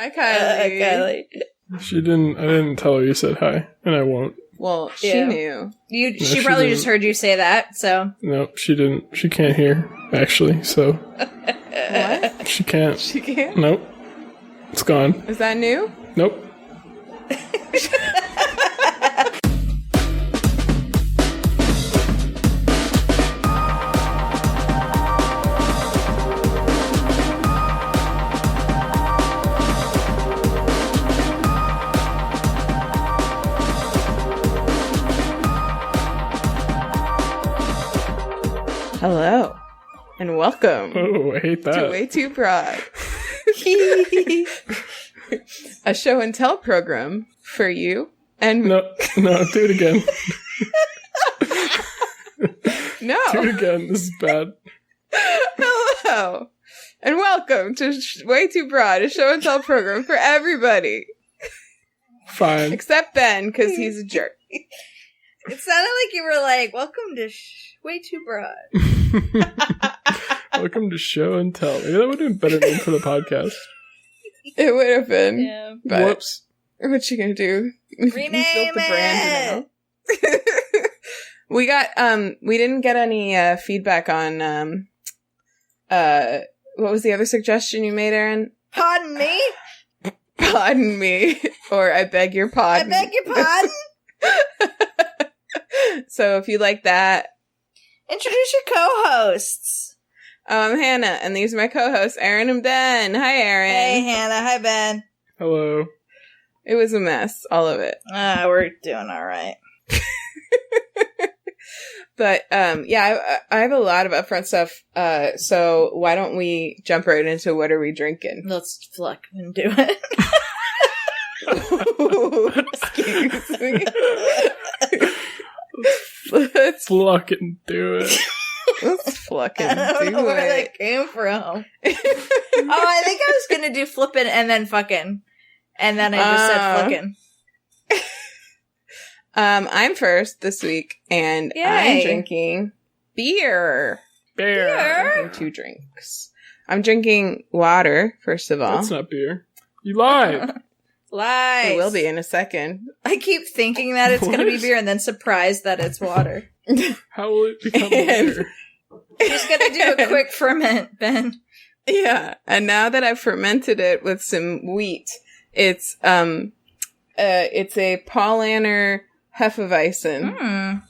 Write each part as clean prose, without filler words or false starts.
Hi, Kylie. I didn't tell her you said hi, and I won't. Well, she knew. She probably just heard you say that, so. No, she didn't. She can't hear, actually, so. What? She can't. She can't? Nope. It's gone. Is that new? Nope. Hello, and welcome Oh, I hate that. to WayTooBroad, a show and tell program for you and me. No, do it again. No. Do it again. This is bad. Hello, and welcome to WayTooBroad, a show and tell program for everybody. Fine. Except Ben, because he's a jerk. It sounded like you were like, welcome to WayTooBroad. Welcome to Show and Tell. Maybe that would have been a better name for the podcast. It would have been. Yeah. But Whoops. what you gonna do? Rename You built the brand it! now. We didn't get any feedback on what was the other suggestion you made, Erin? Pardon me? Pardon me. Or I beg your pardon. I beg your pardon? So if you like that, Introduce your co-hosts. I'm Hannah, and these are my co-hosts, Erin and Ben. Hi, Erin. Hey, Hannah. Hi, Ben. Hello. It was a mess, all of it. We're doing all right. But, I have a lot of upfront stuff, so why don't we jump right into what are we drinking? Let's fucking do it. Excuse me. Let's Fucking do it. fucking I don't do know where it. that came from. I think I was going to do flippin' and then fucking. And then I just said flickin'. I'm first this week, and Yay. I'm drinking beer. Beer. I'm drinking 2 drinks. I'm drinking water, first of all. That's not beer. You lied. Lies. It will be in a second. I keep thinking that it's going to be What? beer and then surprised that it's water. How will it become And- beer? Just got to do a quick ferment, Ben. Yeah, and now that I've fermented it with some wheat, it's a Paulaner Hefeweizen.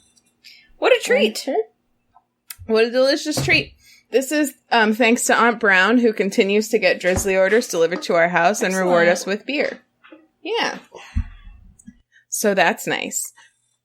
What a treat. What a delicious treat. This is thanks to Aunt Brown, who continues to get drizzly orders delivered to our house and reward us with beer. Yeah. So that's nice.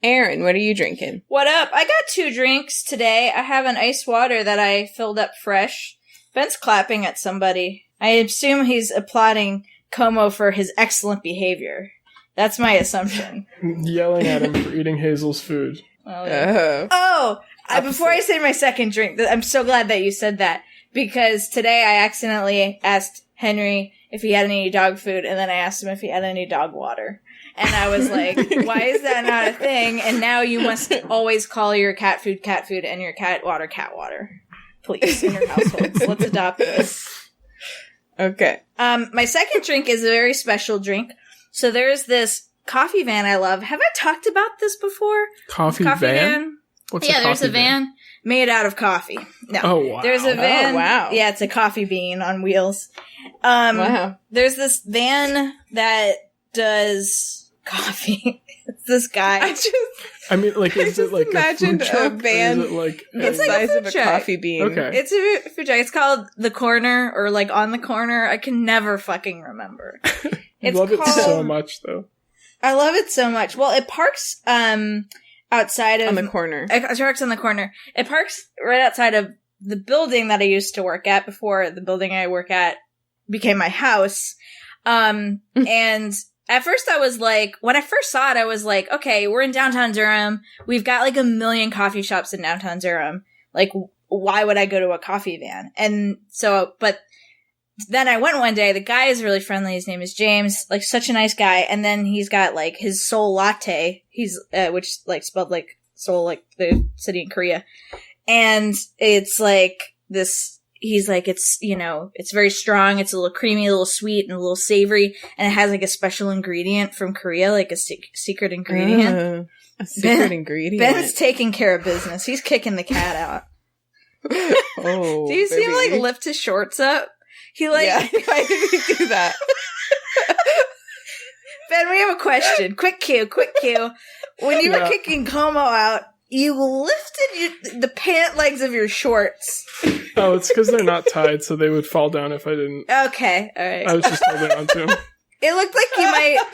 Erin, what are you drinking? What up? I got 2 drinks today. I have an ice water that I filled up fresh. Ben's clapping at somebody. I assume he's applauding Como for his excellent behavior. That's my assumption. Yelling at him for eating Hazel's food. Oh, yeah. Before I say my second drink, I'm so glad that you said that, because today I accidentally asked Henry if he had any dog food, and then I asked him if he had any dog water. And I was like, why is that not a thing? And now you must always call your cat food, and your cat water. Please, in your households. Let's adopt this. Okay. My second drink is a very special drink. So there's this coffee van I love. Have I talked about this before? Coffee van? What's a there's coffee a van made out of coffee. No. Oh, wow. There's a van. Oh, wow. Yeah, it's a coffee bean on wheels. Wow. There's this van that does coffee. It's this guy. I mean, like, is it like imagined a food truck? a van. Or is it like It's The like a size food of a truck. coffee bean. Okay. It's a food truck. It's called The Corner, or like On the Corner. I can never fucking remember. It's love it called- so much, though. I love it so much. Well, it parks outside of On the corner. It parks on the corner. It parks right outside of the building that I used to work at before the building I work at became my house. And at first I was like, when I first saw it, I was like, okay, we're in downtown Durham. We've got like 1 million coffee shops in downtown Durham. Like, why would I go to a coffee van? And so, but then I went one day. The guy is really friendly. His name is James, like such a nice guy. And then he's got like his Seoul latte. He's, which like spelled like Seoul, like the city in Korea. And it's like this, he's like, it's, it's very strong. It's a little creamy, a little sweet, and a little savory. And it has like a special ingredient from Korea, like a secret ingredient. A secret ingredient. Ben's taking care of business. He's kicking the cat out. Oh, do you see him like lift his shorts up? He like, yeah, why did he do that? Ben, we have a question. Quick cue. When you were kicking Como out, you lifted the pant legs of your shorts. Oh, it's because they're not tied, so they would fall down if I didn't. Okay, all right. I was just holding on to them. It looked like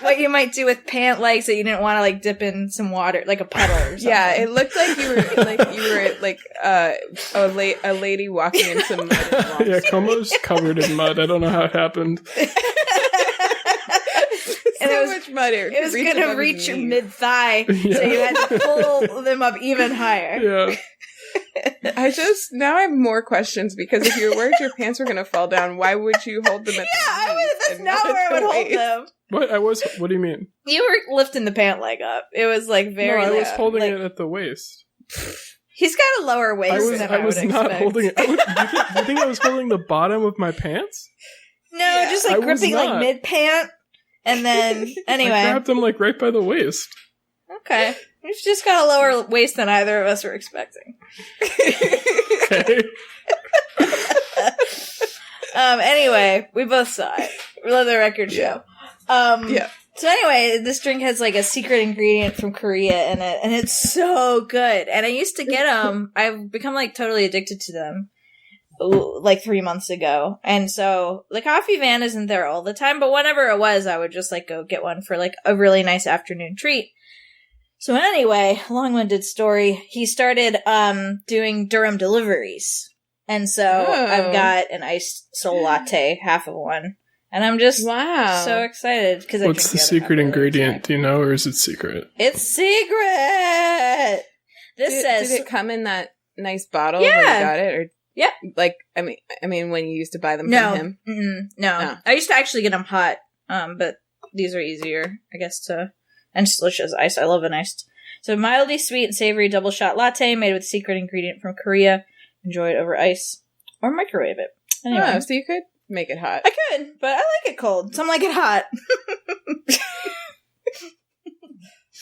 what you might do with pant legs that you didn't want to like dip in some water, like a puddle or something. Yeah, it looked like you were a lady walking in some mud. Yeah, Como's covered in mud. I don't know how it happened. And so much mud. It was going to reach your mid-thigh, so you had to pull them up even higher. Yeah. Now I have more questions, because if you were worried your pants were going to fall down, why would you hold them at the knees? That's not where I would hold them. What do you mean? You were lifting the pant leg up. It was like very No, I was holding it at the waist. He's got a lower waist than I would expect. Not holding it. You think I was holding the bottom of my pants? No, just like gripping like mid-pant. And then, anyway. I grabbed them like right by the waist. Okay. You've just got a lower waist than either of us were expecting. Okay. Anyway, we both saw it. We love the record show. Yeah. So anyway, this drink has like a secret ingredient from Korea in it, and it's so good. And I used to get them. I've become like totally addicted to them. Like 3 months ago. And so the coffee van isn't there all the time, but whenever it was, I would just like go get one for like a really nice afternoon treat. So anyway, long-winded story, he started doing Durham deliveries. And so I've got an iced soul latte, half of one. And I'm just so excited. What's the secret ingredient? Do you know, or is it secret? It's secret! Did it come in that nice bottle when you got it? Or yeah. Like, I mean, when you used to buy them from him? No. I used to actually get them hot, but these are easier, I guess, and it's delicious. I love an iced. So, mildly sweet and savory double shot latte made with secret ingredient from Korea. Enjoy it over ice or microwave it. Anyway. Oh, so you could make it hot. I could, but I like it cold. Some like it hot.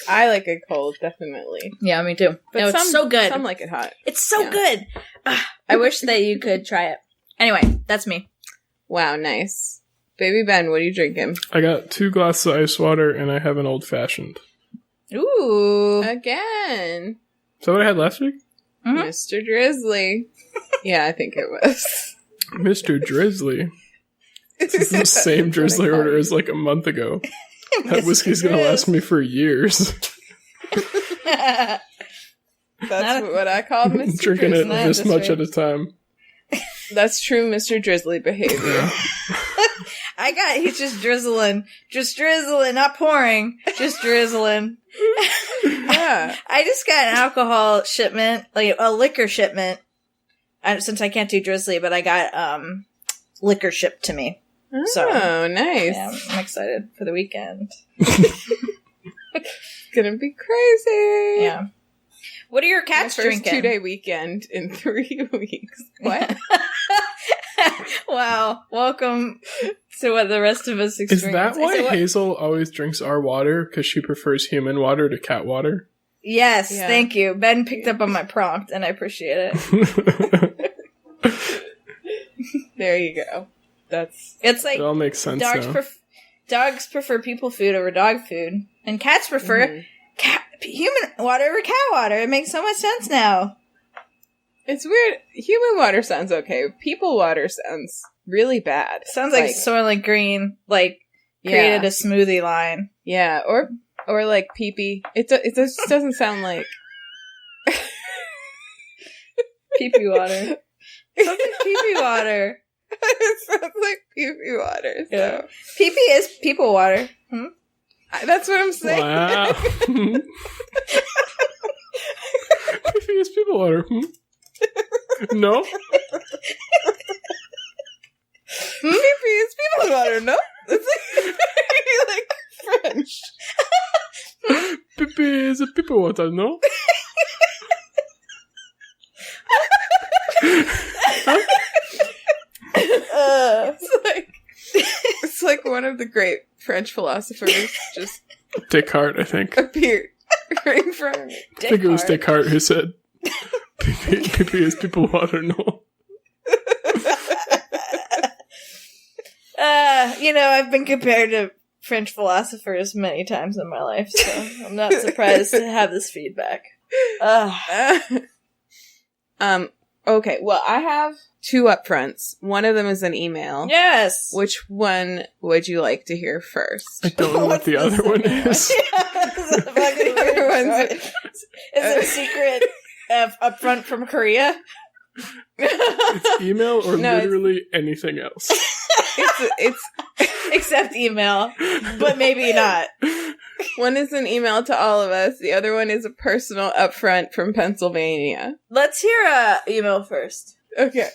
I like it cold, definitely. Yeah, me too. But no, it's so good. Some like it hot. It's so good. I wish that you could try it. Anyway, that's me. Wow, nice. Baby Ben, what are you drinking? I got 2 glasses of ice water, and I have an old-fashioned. Ooh. Again. Is that what I had last week? Mm-hmm. Mr. Drizzly. Yeah, I think it was. Mr. Drizzly. This is the same Drizzly order as like a month ago. That whiskey's gonna last me for years. That's what I call Mr. Drinking Drizzly. it this much at a time. That's true Mr. Drizzly behavior. He's just drizzling. Just drizzling, not pouring. Just drizzling. Yeah. I just got an alcohol shipment, like a liquor shipment. Since I can't do Drizzly, but I got liquor shipped to me. Oh, nice. Yeah, I'm excited for the weekend. It's gonna be crazy. Yeah. What are your cats drinking? 2-day weekend in 3 weeks. What? Wow. Welcome to what the rest of us experience. Is that why Hazel always drinks our water? Because she prefers human water to cat water? Yes, thank you. Ben picked up on my prompt, and I appreciate it. There you go. It's like it all makes sense now. Dogs prefer people food over dog food, and cats prefer human water over cat water. It makes so much sense now. It's weird. Human water sounds okay. People water sounds really bad. Sounds like Soylent Green, created a smoothie line. Yeah, or like pee-pee. It just doesn't sound like pee-pee water. Sounds like pee-pee water. It sounds like pee-pee water. So. Yeah. Pee-pee is people water. That's what I'm saying. Wow. Pee-pee is people water. No? Pee-pee is people water, no? It's like French. Pee-pee is a people water, no? It's like one of the great French philosophers just Descartes, I think. appeared right in front of me. I think it was Descartes who said, "Pee is people want to know." I've been compared to French philosophers many times in my life, so I'm not surprised to have this feedback. Okay, well, I have 2 upfronts. One of them is an email. Yes! Which one would you like to hear first? I don't know what the other one is. The other one's... Is it a secret upfront from Korea? It's email or literally anything else. It's except email, but maybe not. One is an email to all of us. The other one is a personal upfront from Pennsylvania. Let's hear a email first. Okay.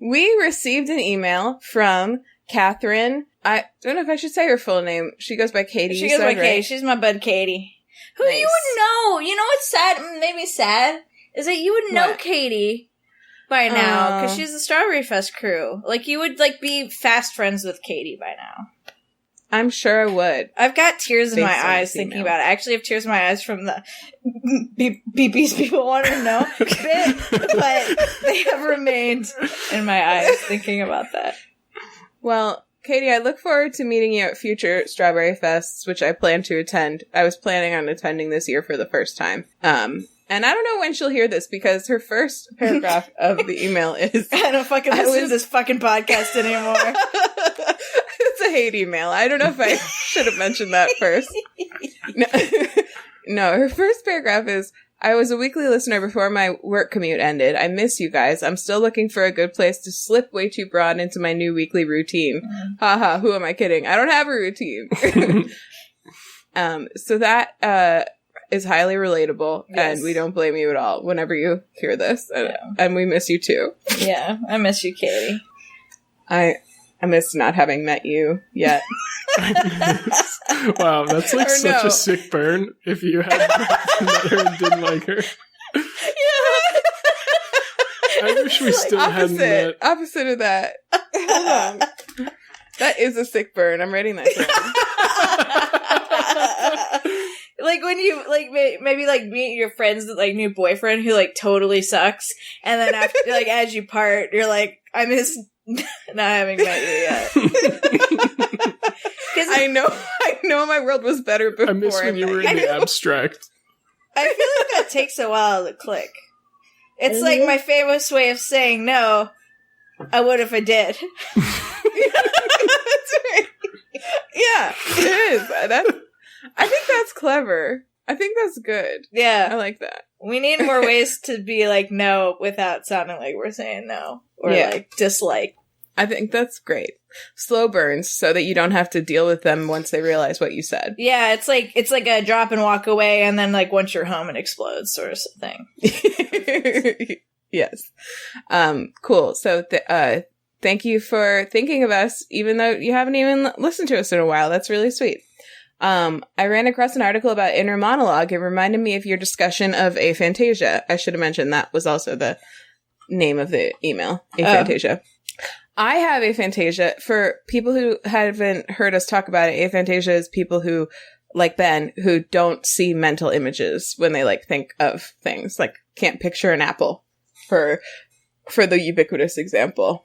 We received an email from Catherine. I don't know if I should say her full name. She goes by Katie. She goes by Katie. She's my bud Katie. Who Nice. you would know. You know what's sad? Made me sad is that you would know What? Katie by now because she's the Strawberry Fest crew. Like you would be fast friends with Katie by now. I'm sure I would. I've got tears in my Based on eyes this thinking email. about it. I actually have tears in my eyes from the BB's people want to know bit, but they have remained in my eyes thinking about that. Well, Katie, I look forward to meeting you at future Strawberry Fests, which I plan to attend. I was planning on attending this year for the first time. And I don't know when she'll hear this because her first paragraph of the email is... I don't fucking listen to this fucking podcast anymore. It's a hate email. I don't know if I should have mentioned that first. No, her first paragraph is, I was a weekly listener before my work commute ended. I miss you guys. I'm still looking for a good place to slip WayTooBroad into my new weekly routine. Haha, who am I kidding? I don't have a routine. So that is highly relatable, Yes. and we don't blame you at all whenever you hear this. And we miss you too. Yeah, I miss you, Katie. I miss not having met you yet. Wow, that's like Or such no. a sick burn if you had met her and didn't like her. I wish we still hadn't met. Opposite of that. Hold on. That is a sick burn. I'm writing that down. Like when you maybe meet your friend's new boyfriend who totally sucks, and then after as you part, you're like, I miss not having met you yet. I know my world was better before. I miss when you were in the abstract. I feel like that takes a while to click. It's like my famous way of saying no. I would if I did. That's right. Yeah, it is. I think that's clever. I think that's good. I Yeah, like that. we need more ways to be no without sounding like we're saying no or dislike. I think that's great. Slow burns so that you don't have to deal with them once they realize what you said. Yeah, it's like a drop and walk away, and then once you're home, it explodes, sort of thing. Yes. Cool. So, thank you for thinking of us, even though you haven't even listened to us in a while. That's really sweet. I ran across an article about inner monologue. It reminded me of your discussion of aphantasia. I should have mentioned that was also the name of the email. Aphantasia. I have aphantasia. For people who haven't heard us talk about it, aphantasia is people who, like Ben, who don't see mental images when they think of things. Can't picture an apple for the ubiquitous example.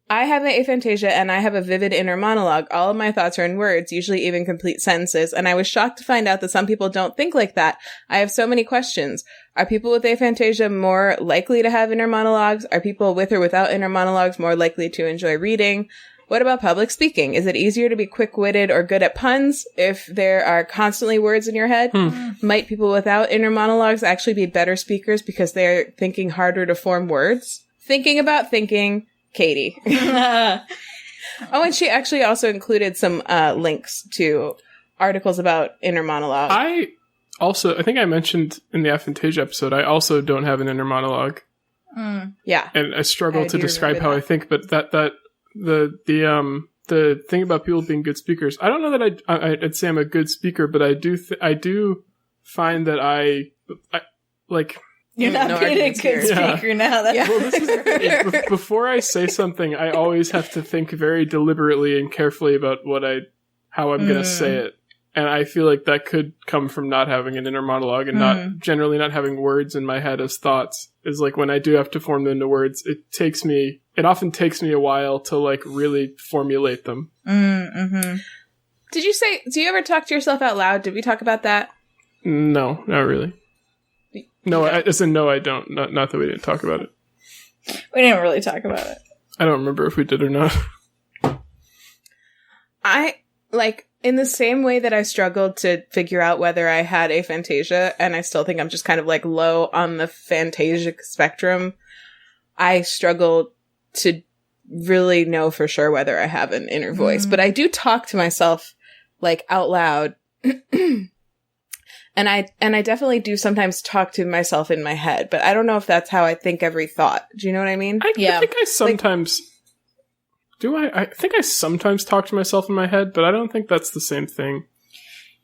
I have an aphantasia and I have a vivid inner monologue. All of my thoughts are in words, usually even complete sentences. And I was shocked to find out that some people don't think like that. I have so many questions. Are people with aphantasia more likely to have inner monologues? Are people with or without inner monologues more likely to enjoy reading? What about public speaking? Is it easier to be quick-witted or good at puns if there are constantly words in your head? Might people without inner monologues actually be better speakers because they're thinking harder to form words? Thinking about thinking, Katie. Oh, and she actually also included some links to articles about inner monologue. I think I mentioned in the aphantasia episode, I also don't have an inner monologue. Yeah. And I struggle I to do describe how remember I think, but the thing about people being good speakers, I don't know that I'd say I'm a good speaker, but I do find that I You're not no being a arguments good here. speaker now. That's Well, this is before I say something, I always have to think very deliberately and carefully about how I'm going to say it. And I feel like that could come from not having an inner monologue and not generally not having words in my head as thoughts. Is like when I do have to form them into words, it often takes me a while to like really formulate them. Mm-hmm. Do you ever talk to yourself out loud? Did we talk about that? No, not really. No, Yeah. no, I don't. Not that we didn't talk about it. We didn't really talk about it. I don't remember if we did or not. I, like, in the same way that I struggled to figure out whether I had aphantasia, and I still think I'm just kind of, like, low on the phantasic spectrum, I struggle to really know for sure whether I have an inner voice. But I do talk to myself, like, out loud. And I definitely do sometimes talk to myself in my head, but I don't know if that's how I think every thought. Do you know what I mean? I think I sometimes... I think I sometimes talk to myself in my head, but I don't think that's the same thing.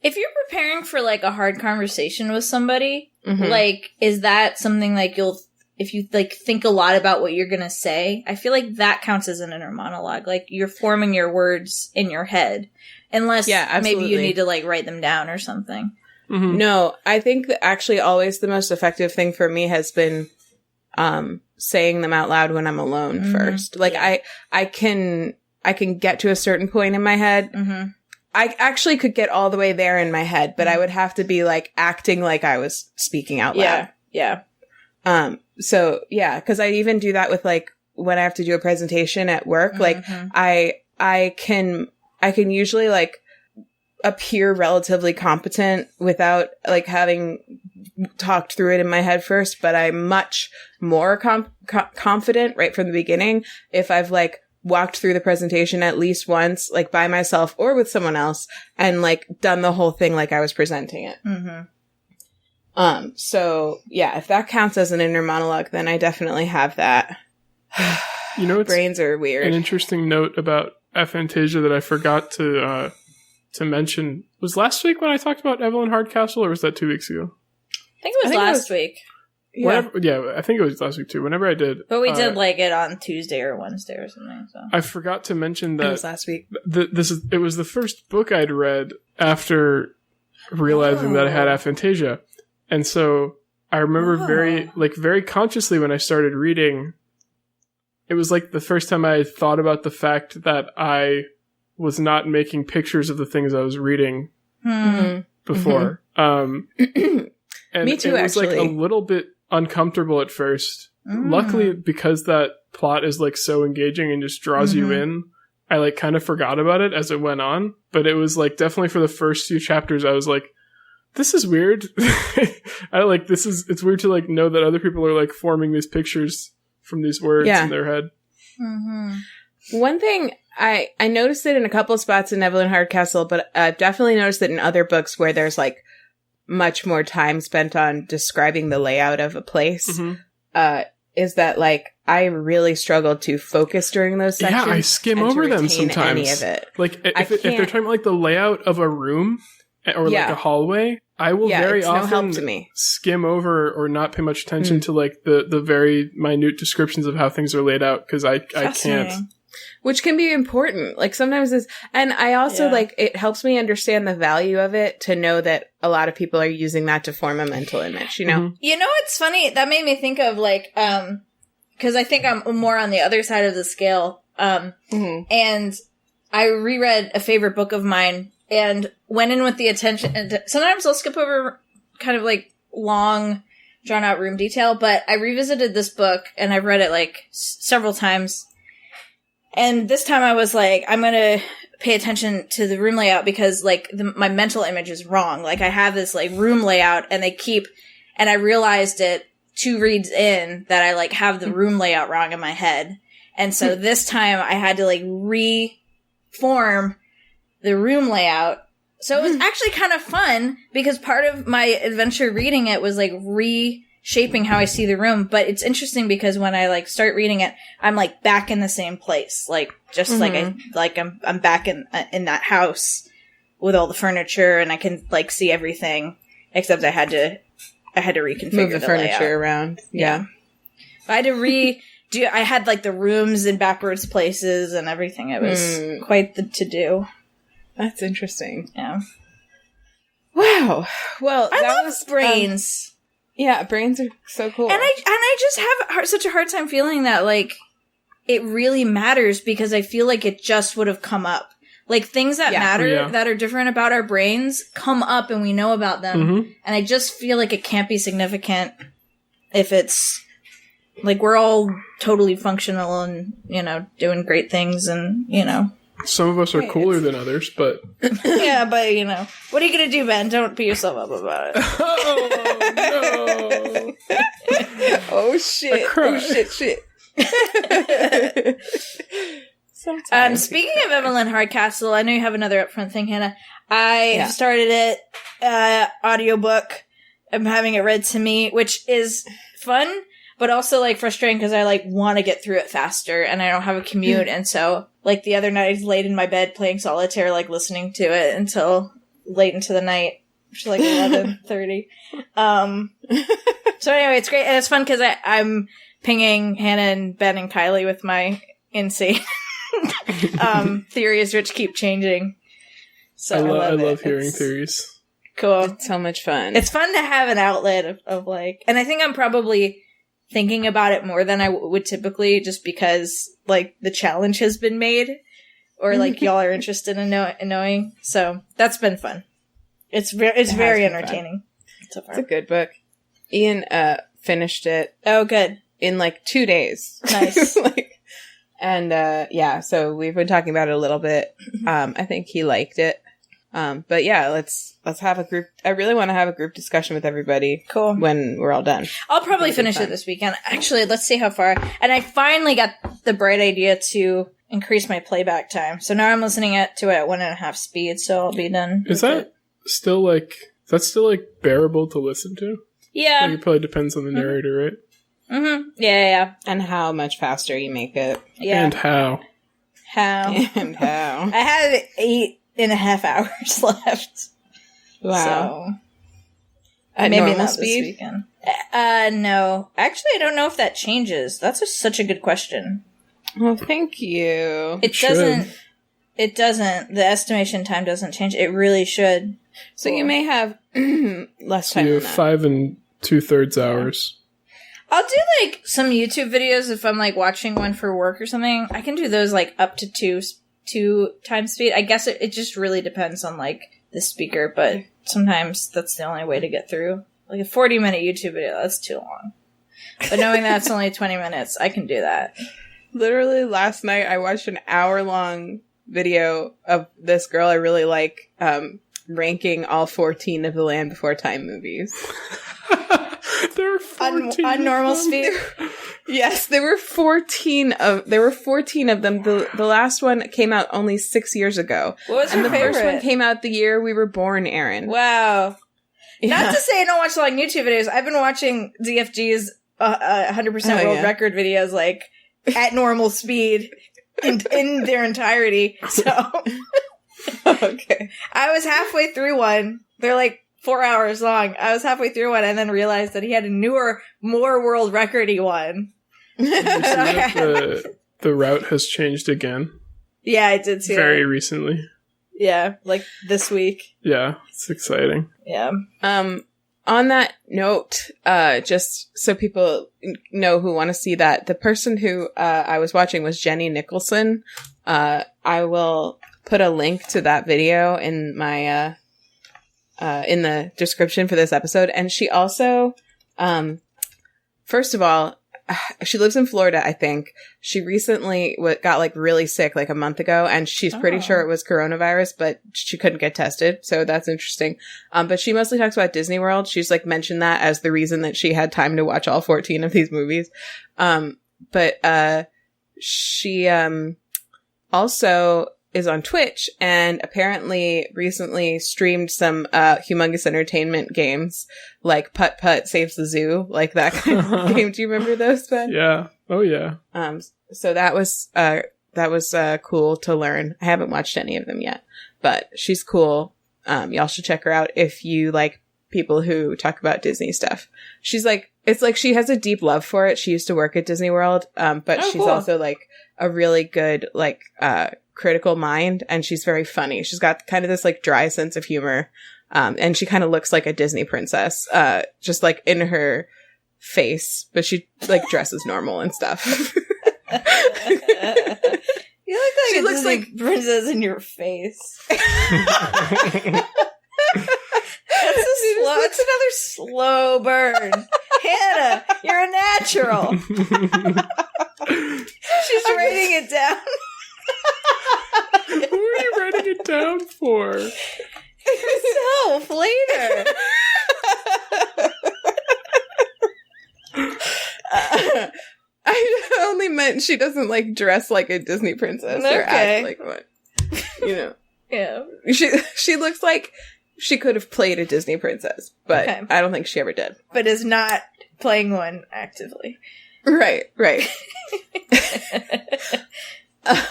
If you're preparing for, like, a hard conversation with somebody, Mhm. like, is that something, like, if you, like, think a lot about what you're gonna say, I feel like that counts as an inner monologue. Like, you're forming your words in your head. Unless maybe you need to, like, write them down or something. Mm-hmm. No, I think that actually always the most effective thing for me has been saying them out loud when I'm alone first. Like, I can get to a certain point in my head. Mm-hmm. I actually could get all the way there in my head, but I would have to be, like, acting like I was speaking out loud. Yeah. So, yeah, because I even do that with, like, when I have to do a presentation at work. Like, I can usually, like, appear relatively competent without, like, having talked through it in my head first, but I'm much more confident right from the beginning if I've, like, walked through the presentation at least once, like, by myself or with someone else, and, like, done the whole thing like I was presenting it. Mm-hmm. So, yeah, if that counts as an inner monologue, then I definitely have that. You know, it's brains are weird. An interesting note about aphantasia that I forgot to mention was last week when I talked about Evelyn Hardcastle, or was that 2 weeks ago? I think it was last week. Yeah. I think it was last week too. Whenever I did. But we did, like, it on Tuesday or Wednesday or something, so. I forgot to mention that It was last week. It was the first book I'd read after realizing that I had aphantasia. And so I remember very consciously when I started reading, it was like the first time I thought about the fact that I was not making pictures of the things I was reading before. And Me too, it was actually. like a little bit uncomfortable at first. Luckily, because that plot is like so engaging and just draws you in, I like kind of forgot about it as it went on. But it was like definitely for the first few chapters, I was like, this is weird. It's weird to like know that other people are like forming these pictures from these words in their head. One thing, I noticed it in a couple spots in Evelyn Hardcastle, but I've definitely noticed it in other books where there's like much more time spent on describing the layout of a place. Is that like I really struggle to focus during those sections. Yeah, I skim over them sometimes. Any of it. Like if they're talking about like the layout of a room or like a hallway, I will very often no help to me. Skim over or not pay much attention to like the very minute descriptions of how things are laid out because I can't. Which can be important. Like sometimes and I also like, it helps me understand the value of it to know that a lot of people are using that to form a mental image, you know? You know what's funny? That made me think of like, cause I think I'm more on the other side of the scale. And I reread a favorite book of mine and went in with the attention. And sometimes I'll skip over kind of like long drawn out room detail, but I revisited this book and I've read it like several times. And this time I was like, I'm going to pay attention to the room layout because like my mental image is wrong. Like I have this like room layout and and I realized it 2 reads in that I like have the room layout wrong in my head. And so this time I had to like reform the room layout. So it was actually kind of fun because part of my adventure reading it was like reshaping how I see the room. But it's interesting because when I like start reading it, I'm like back in the same place. Like just like I'm back in that house with all the furniture and I can like see everything except I had to I had to reconfigure Move the furniture layout. around. Yeah. I had to I had like the rooms in backwards places and everything. It was quite the to-do. That's interesting. Yeah. Wow. Well, I that love was brains. Yeah, brains are so cool. And I just have such a hard time feeling that, like, it really matters because I feel like it just would have come up. Like, things that matter, that are different about our brains, come up and we know about them. Mm-hmm. And I just feel like it can't be significant if it's, like, we're all totally functional and, you know, doing great things and, you know. Some of us are cooler than others, but... Yeah, but, you know, what are you going to do, Ben? Don't beat yourself up about it. Oh, no! Oh, shit. Oh, shit. Speaking of Evelyn Hardcastle, I know you have another upfront thing, Hannah. I started it, audiobook. I'm having it read to me, which is fun, but also, like, frustrating because I, like, want to get through it faster, and I don't have a commute, and so, like, the other night I was laid in my bed playing solitaire, like, listening to it until late into the night, which is, like, 11:30. So anyway, it's great, and it's fun because I'm pinging Hannah and Ben and Kylie with my insane theories, which keep changing. So I love hearing theories. Cool. It's so much fun. It's fun to have an outlet of like, and I think I'm probably thinking about it more than I would typically, just because like the challenge has been made, or like y'all are interested in knowing. So that's been fun. It's very entertaining. So far. It's a good book. Ian finished it. Oh, good. In like 2 days. Nice. So we've been talking about it a little bit. I think he liked it. But yeah, let's have a group. I really want to have a group discussion with everybody. Cool. When we're all done. I'll probably finish it this weekend. Actually, let's see how far. And I finally got the bright idea to increase my playback time. So now I'm listening to it at 1.5 speed, so I'll be done. Is that still like bearable to listen to? Yeah. Like, it probably depends on the narrator, right? Mm-hmm. Yeah. And how much faster you make it. Yeah. And how. And how. I had 8.5 hours left. Wow. So, at maybe normal not speed? this weekend. No. Actually, I don't know if that changes. That's such a good question. Well, thank you. It doesn't. The estimation time doesn't change. It really should. So you may have less So time you than have that. 5 2/3 hours. I'll do like some YouTube videos if I'm like watching one for work or something. I can do those like up to 2 times speed. I guess it just really depends on like the speaker, but sometimes that's the only way to get through. Like a 40-minute YouTube video, that's too long. But knowing that it's only 20 minutes, I can do that. Literally last night I watched an hour-long video of this girl I really like ranking all 14 of the Land Before Time movies. There are 14 on normal speed. Yes, there were 14 of them. The last one came out only 6 years ago. What was and your the favorite? first one came out the year we were born, Erin. Wow. Yeah. Not to say I don't watch like YouTube videos. I've been watching DFG's 100% world record videos like at normal speed in their entirety. So Okay. I was halfway through one. They're like 4 hours long. I was halfway through one and then realized that he had a newer, more world recordy one. The route has changed again. Yeah, I did see very that. recently. Yeah, like this week. Yeah, it's exciting. Yeah. On that note, just so people know who want to see that, the person who I was watching was Jenny Nicholson. I will put a link to that video in my in the description for this episode. And she also, first of all, she lives in Florida, I think. She recently got like really sick like a month ago, and she's pretty sure it was coronavirus, but she couldn't get tested. So that's interesting. But she mostly talks about Disney World. She's like mentioned that as the reason that she had time to watch all 14 of these movies. But she also is on Twitch and apparently recently streamed some Humongous Entertainment games like Putt Putt Saves the Zoo, like that kind of game. Do you remember those, Ben? Yeah. Oh, yeah. So that was cool to learn. I haven't watched any of them yet, but she's cool. Y'all should check her out if you like people who talk about Disney stuff. She's like, it's like she has a deep love for it. She used to work at Disney World, but she's also like a really good like critical mind, and she's very funny. She's got kind of this like dry sense of humor, and she kind of looks like a Disney princess, just like in her face, but she like dresses normal and stuff. You look like she looks like princess in your face. That's another slow burn. Hannah, you're a natural. She's writing it down. Who are you writing it down for? Yourself later. I only meant she doesn't like dress like a Disney princess or act like one. You know. Yeah. She looks like she could have played a Disney princess, but I don't think she ever did. But is not playing one actively. Right.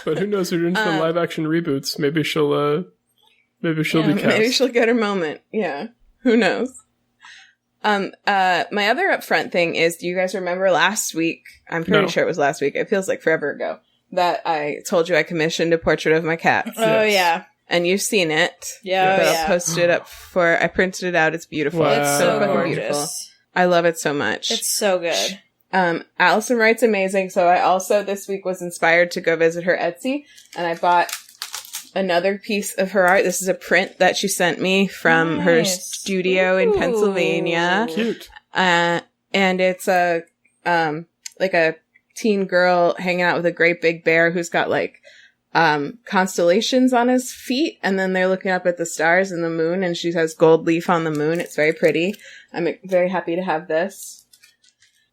But who knows? We're into the live action reboots. Maybe she'll be cast. Maybe she'll get her moment. Yeah. Who knows? My other upfront thing is, do you guys remember last week? I'm pretty sure it was last week. It feels like forever ago that I told you I commissioned a portrait of my cats. Oh, yeah. And you've seen it. Yeah. But I'll post it up I printed it out. It's beautiful. Wow. It's so fucking gorgeous. beautiful. I love it so much. It's so good. Alison Wright's amazing. So I also this week was inspired to go visit her Etsy, and I bought another piece of her art. This is a print that she sent me from her studio in Pennsylvania. Cute. And it's a like a teen girl hanging out with a great big bear who's got like constellations on his feet, and then they're looking up at the stars and the moon, and she has gold leaf on the moon. It's very pretty. I'm very happy to have this.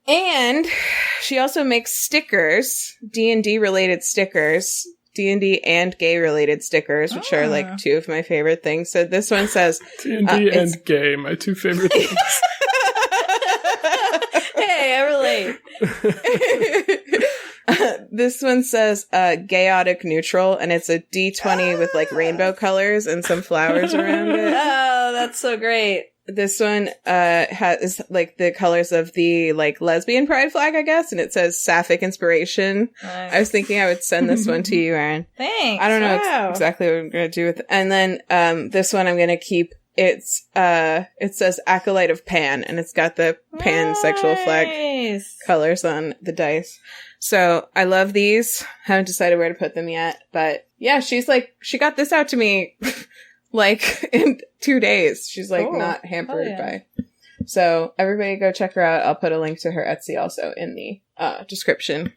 And she also makes stickers, D&D related stickers, D&D and gay related stickers, which are like two of my favorite things. So this one says D&D and gay, my two favorite things. Hey, I relate. This one says chaotic neutral, and it's a D20 with like rainbow colors and some flowers around it. Oh, that's so great. This one has like the colors of the like lesbian pride flag, I guess, and it says sapphic inspiration. Nice. I was thinking I would send this one to you, Erin. Thanks. I don't know exactly what I'm going to do with it. And then this one I'm going to keep. It says Acolyte of Pan, and it's got the pansexual flag colors on the dice. So I love these. Haven't decided where to put them yet, but yeah, she got this out to me like in 2 days. She's like not hampered by. So everybody go check her out. I'll put a link to her Etsy also in the description.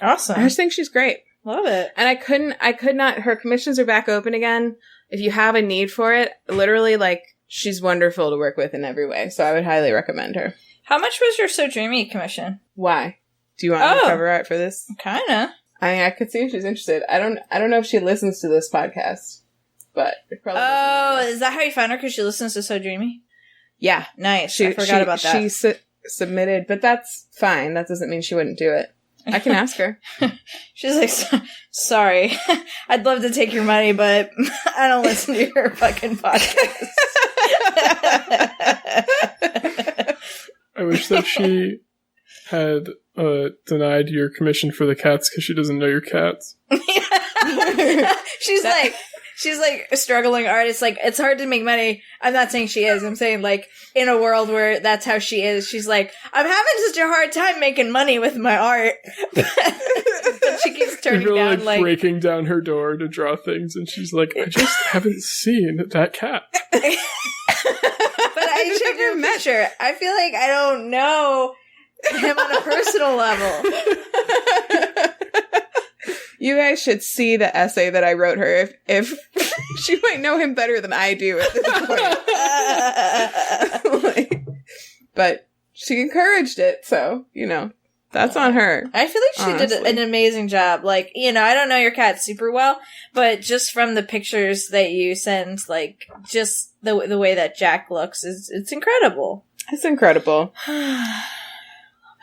Awesome. I just think she's great. Love it. And I could not, her commissions are back open again. If you have a need for it, literally like she's wonderful to work with in every way. So I would highly recommend her. How much was your So Dreamy commission? Why? Do you want me to cover art for this? Kinda. I mean, I could see if she's interested. I don't know if she listens to this podcast, but it probably doesn't. Is that how you found her? Because she listens to So Dreamy? Yeah. Nice. I forgot about that. She submitted, but that's fine. That doesn't mean she wouldn't do it. I can ask her. She's like, sorry. I'd love to take your money, but I don't listen to your fucking podcast. I wish that she had denied your commission for the cats because she doesn't know your cats. She's like a struggling artist. Like, it's hard to make money. I'm not saying she is. I'm saying, like, in a world where that's how she is, she's like, I'm having such a hard time making money with my art. But she keeps turning You're down, like, breaking down her door to draw things, and she's like, I just haven't seen that cat. But I showed her a picture. I feel like I don't know him on a personal level. You guys should see the essay that I wrote her. If she might know him better than I do at this point. But she encouraged it, so, you know, that's on her. I feel like she did an amazing job. Like, you know, I don't know your cat super well, but just from the pictures that you send, like, just the way that Jack looks, it's incredible. It's incredible.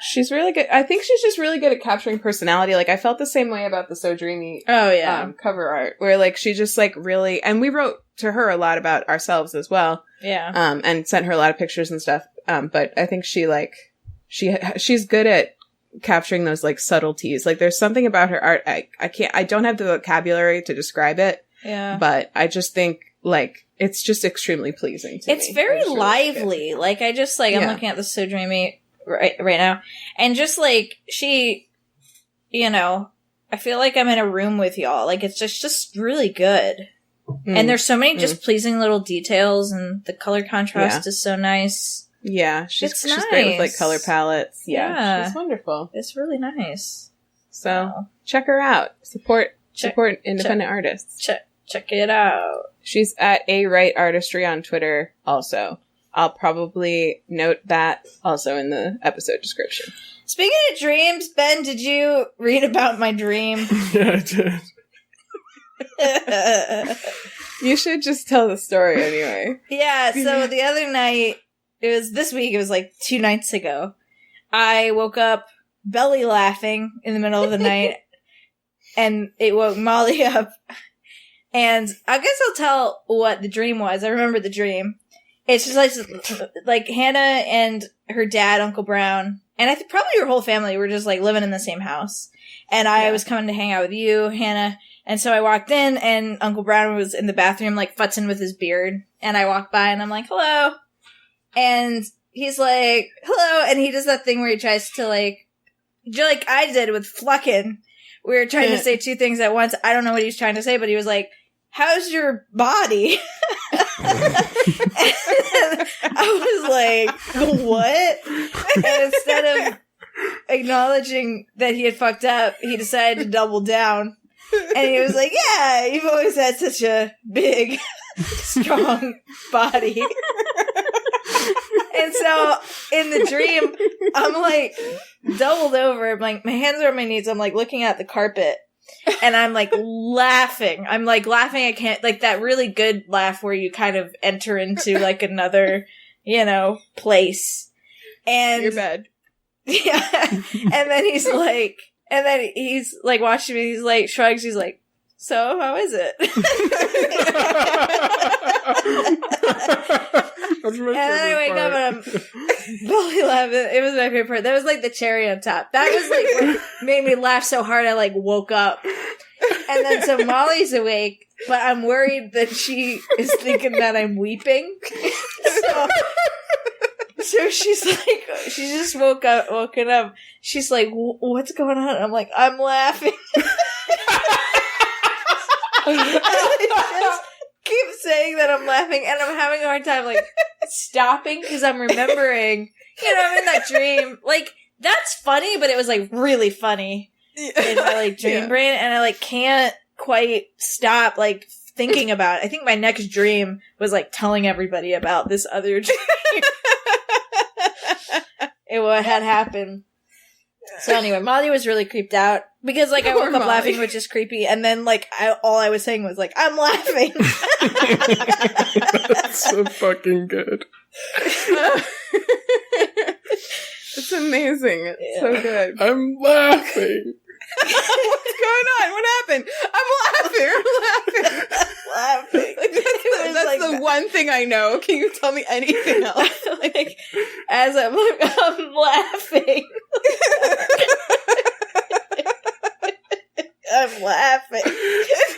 She's really good. I think she's just really good at capturing personality. Like, I felt the same way about the So Dreamy cover cover art, where, like, she just, like, really... And we wrote to her a lot about ourselves as well. Yeah. And sent her a lot of pictures and stuff. But I think she's good at capturing those like subtleties. Like there's something about her art. I don't have the vocabulary to describe it. Yeah. But I just think like it's just extremely pleasing to me. It's very lively. Like I just like, I'm looking at the So Dreamy right now. And just like she, you know, I feel like I'm in a room with y'all. Like it's just really good. And there's so many just pleasing little details, and the color contrast is so nice. Yeah, she's nice. Great with like color palettes. Yeah, she's wonderful. It's really nice. So check her out. Support independent artists. Check it out. She's at A Wright Artistry on Twitter. Also, I'll probably note that also in the episode description. Speaking of dreams, Ben, did you read about my dream? Yeah, I did. You should just tell the story anyway. Yeah, so the other night, this week, it was like 2 nights ago, I woke up belly laughing in the middle of the night, and it woke Molly up. And I guess I'll tell what the dream was. I remember the dream. It's just like Hannah and her dad, Uncle Brown, and I think probably your whole family were just like living in the same house. And I was coming to hang out with you, Hannah. And so I walked in, and Uncle Brown was in the bathroom, like, futzing with his beard. And I walked by, and I'm like, hello. And he's like, hello. And he does that thing where he tries to, like I did with Fluckin'. We were trying to say 2 things at once. I don't know what he was trying to say, but he was like, how's your body? And I was like, what? And instead of acknowledging that he had fucked up, he decided to double down. And he was like, yeah, you've always had such a big, strong body. And so in the dream, I'm like doubled over. I'm like, my hands are on my knees. I'm like looking at the carpet, and I'm like laughing. I'm like laughing. I can't, like that really good laugh where you kind of enter into like another, place. And Your bed. Yeah. And then he's like watching me. He's like shrugs. He's like, so how is it? And then I wake up and I'm belly laughing. It was my favorite part. That was like the cherry on top. That was like what made me laugh so hard I like woke up. And then so Molly's awake, but I'm worried that she is thinking that I'm weeping. So she's like, she just woken up. She's like, what's going on? I'm like, I'm laughing. I just keep saying that I'm laughing, and I'm having a hard time like stopping because I'm remembering, I'm in that dream. Like that's funny, but it was like really funny in my like dream brain, and I like can't quite stop like thinking about it. I think my next dream was like telling everybody about this other dream. What had happened. So anyway, Molly was really creeped out because like I woke up laughing, which is creepy, and then like all I was saying was like, I'm laughing. That's so fucking good. It's amazing. It's so good. I'm laughing. What's going on? What happened? I'm laughing. Like, that's the one thing I know. Can you tell me anything else? Like, as I'm laughing. I'm laughing. It's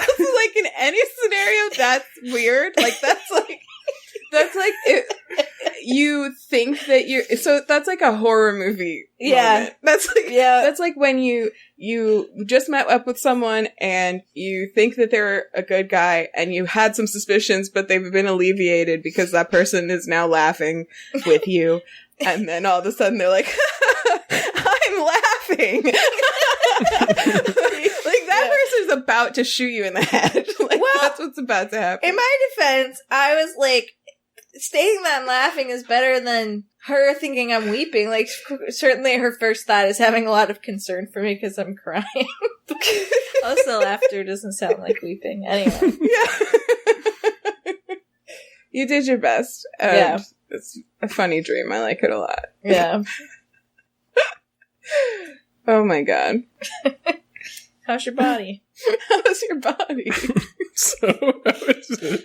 also like in any scenario that's weird. Like that's like you think that so that's like a horror movie moment. That's like when you just met up with someone and you think that they're a good guy and you had some suspicions, but they've been alleviated because that person is now laughing with you, and then all of a sudden they're like, I'm laughing. Like that person's about to shoot you in the head. Like that's what's about to happen. In my defense, I was like, stating that I'm laughing is better than her thinking I'm weeping. Like, certainly her first thought is having a lot of concern for me because I'm crying. Also, laughter doesn't sound like weeping. Anyway. Yeah. You did your best. Yeah. It's a funny dream. I like it a lot. Yeah. Oh my god. How's your body? How's your body? So, how is it?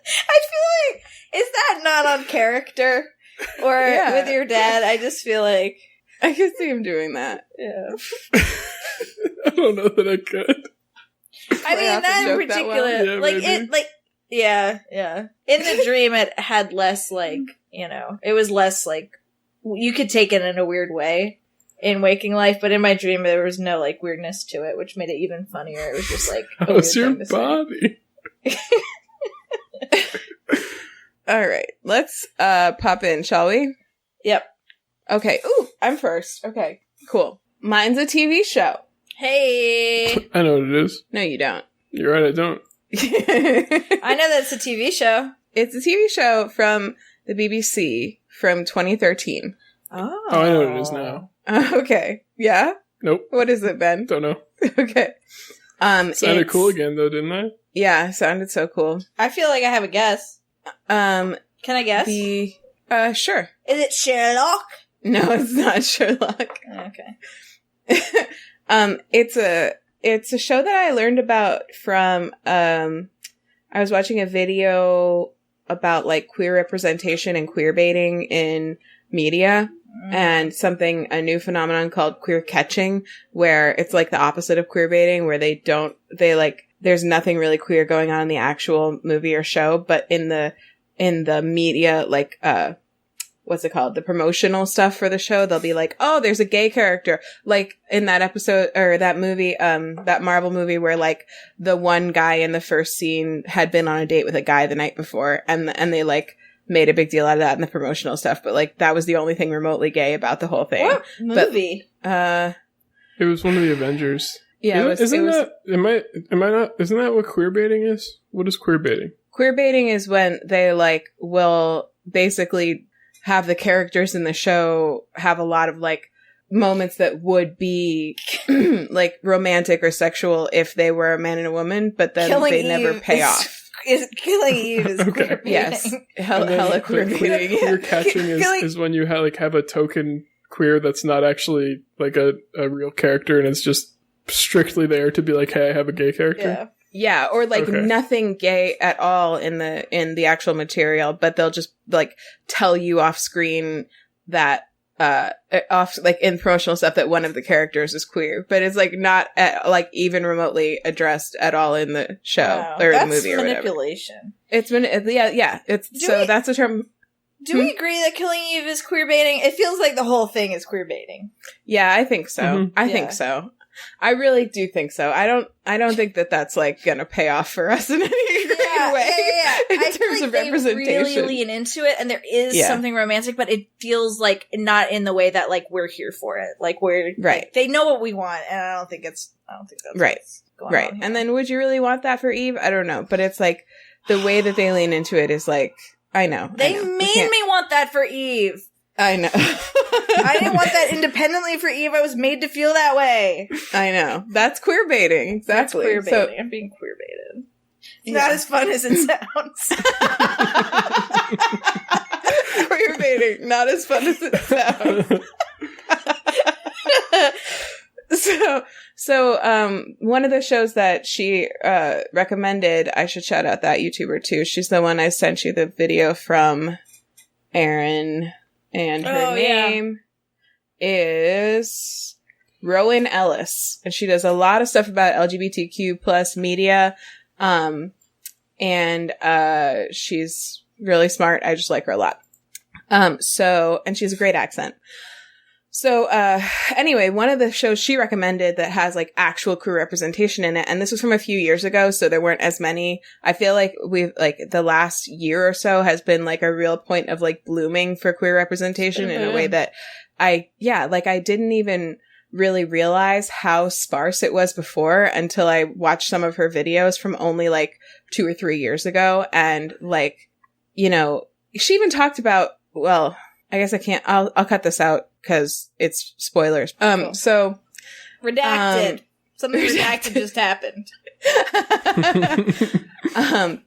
I feel like, is that not on character? Or with your dad? I just feel like... I could see him doing that. Yeah. I don't know that I could. I mean, that in particular, Yeah, like, maybe. it, like, yeah. In the dream, it had less, like, you know, it was less, like, you could take it in a weird way in waking life, but in my dream, there was no, like, weirdness to it, which made it even funnier. It was just, like, a weird How's your thing to say. body? All right, let's pop in, shall we? Yep. Okay. Ooh, I'm first. Okay, cool. Mine's a TV show. Hey! I know what it is. No, you don't. You're right, I don't. I know that's a TV show. It's a TV show from the BBC from 2013. Oh. Oh, I know what it is now. Okay. Yeah? Nope. What is it, Ben? Don't know. Okay. Sounded it's- cool again, though, didn't I? Yeah, sounded so cool. I feel like I have a guess. Can Can I guess? Sure. Is it Sherlock? No, it's not Sherlock. Okay. It's a show that I learned about from, I was watching a video about like queer representation and queer baiting in media and a new phenomenon called queer catching, where it's like the opposite of queer baiting, where there's nothing really queer going on in the actual movie or show, but in the media, like, what's it called? The promotional stuff for the show. They'll be like, oh, there's a gay character. Like in that episode or that movie, that Marvel movie where like the one guy in the first scene had been on a date with a guy the night before and they like made a big deal out of that in the promotional stuff. But like that was the only thing remotely gay about the whole thing. What movie? It was one of the Avengers. Yeah. Isn't that what queer baiting is? What is queer baiting? Queer baiting is when they like will basically have the characters in the show have a lot of like moments that would be like romantic or sexual if they were a man and a woman, but then they never pay off. Killing Eve is queer baiting. Yes. Hella queer baiting. Queer catching is when you have a token queer that's not actually like a real character and it's just strictly there to be like, hey, I have a gay character. Yeah. Yeah, or like nothing gay at all in the actual material, but they'll just like tell you off screen that like in promotional stuff that one of the characters is queer, but it's like not like even remotely addressed at all in the show or the movie or whatever. Manipulation. It's been that's a term. Do we agree that Killing Eve is queer baiting? It feels like the whole thing is queer baiting. Yeah, I think so. Mm-hmm. I think so. I really do think so. I don't think that that's like gonna pay off for us in any great way in terms of representation. They really lean into it, and there is something romantic, but it feels like not in the way that like we're here for it. Like we're like, they know what we want, and I don't think that's right. What's going Right. on here. And then would you really want that for Eve? I don't know, but it's like the way that they lean into it is like I know they made me want that for Eve. I know. I didn't want that independently for Eve. I was made to feel that way. I know. That's queer baiting. Exactly. That's queer baiting. So, I'm being queer baited. It's not as fun as it sounds. queer baiting. Not as fun as it sounds. So, one of the shows that she recommended, I should shout out that YouTuber too. She's the one I sent you the video from, Erin. And her name is Rowan Ellis. And she does a lot of stuff about LGBTQ plus media. And she's really smart. I just like her a lot. And she has a great accent. So, anyway, one of the shows she recommended that has like actual queer representation in it, and this was from a few years ago, so there weren't as many. I feel like we've like the last year or so has been like a real point of like blooming for queer representation in a way that I didn't even really realize how sparse it was before until I watched some of her videos from only like 2 or 3 years ago. And like, you know, she even talked about, well, I guess I can't, I'll cut this out because it's spoilers. So redacted. Something redacted just happened.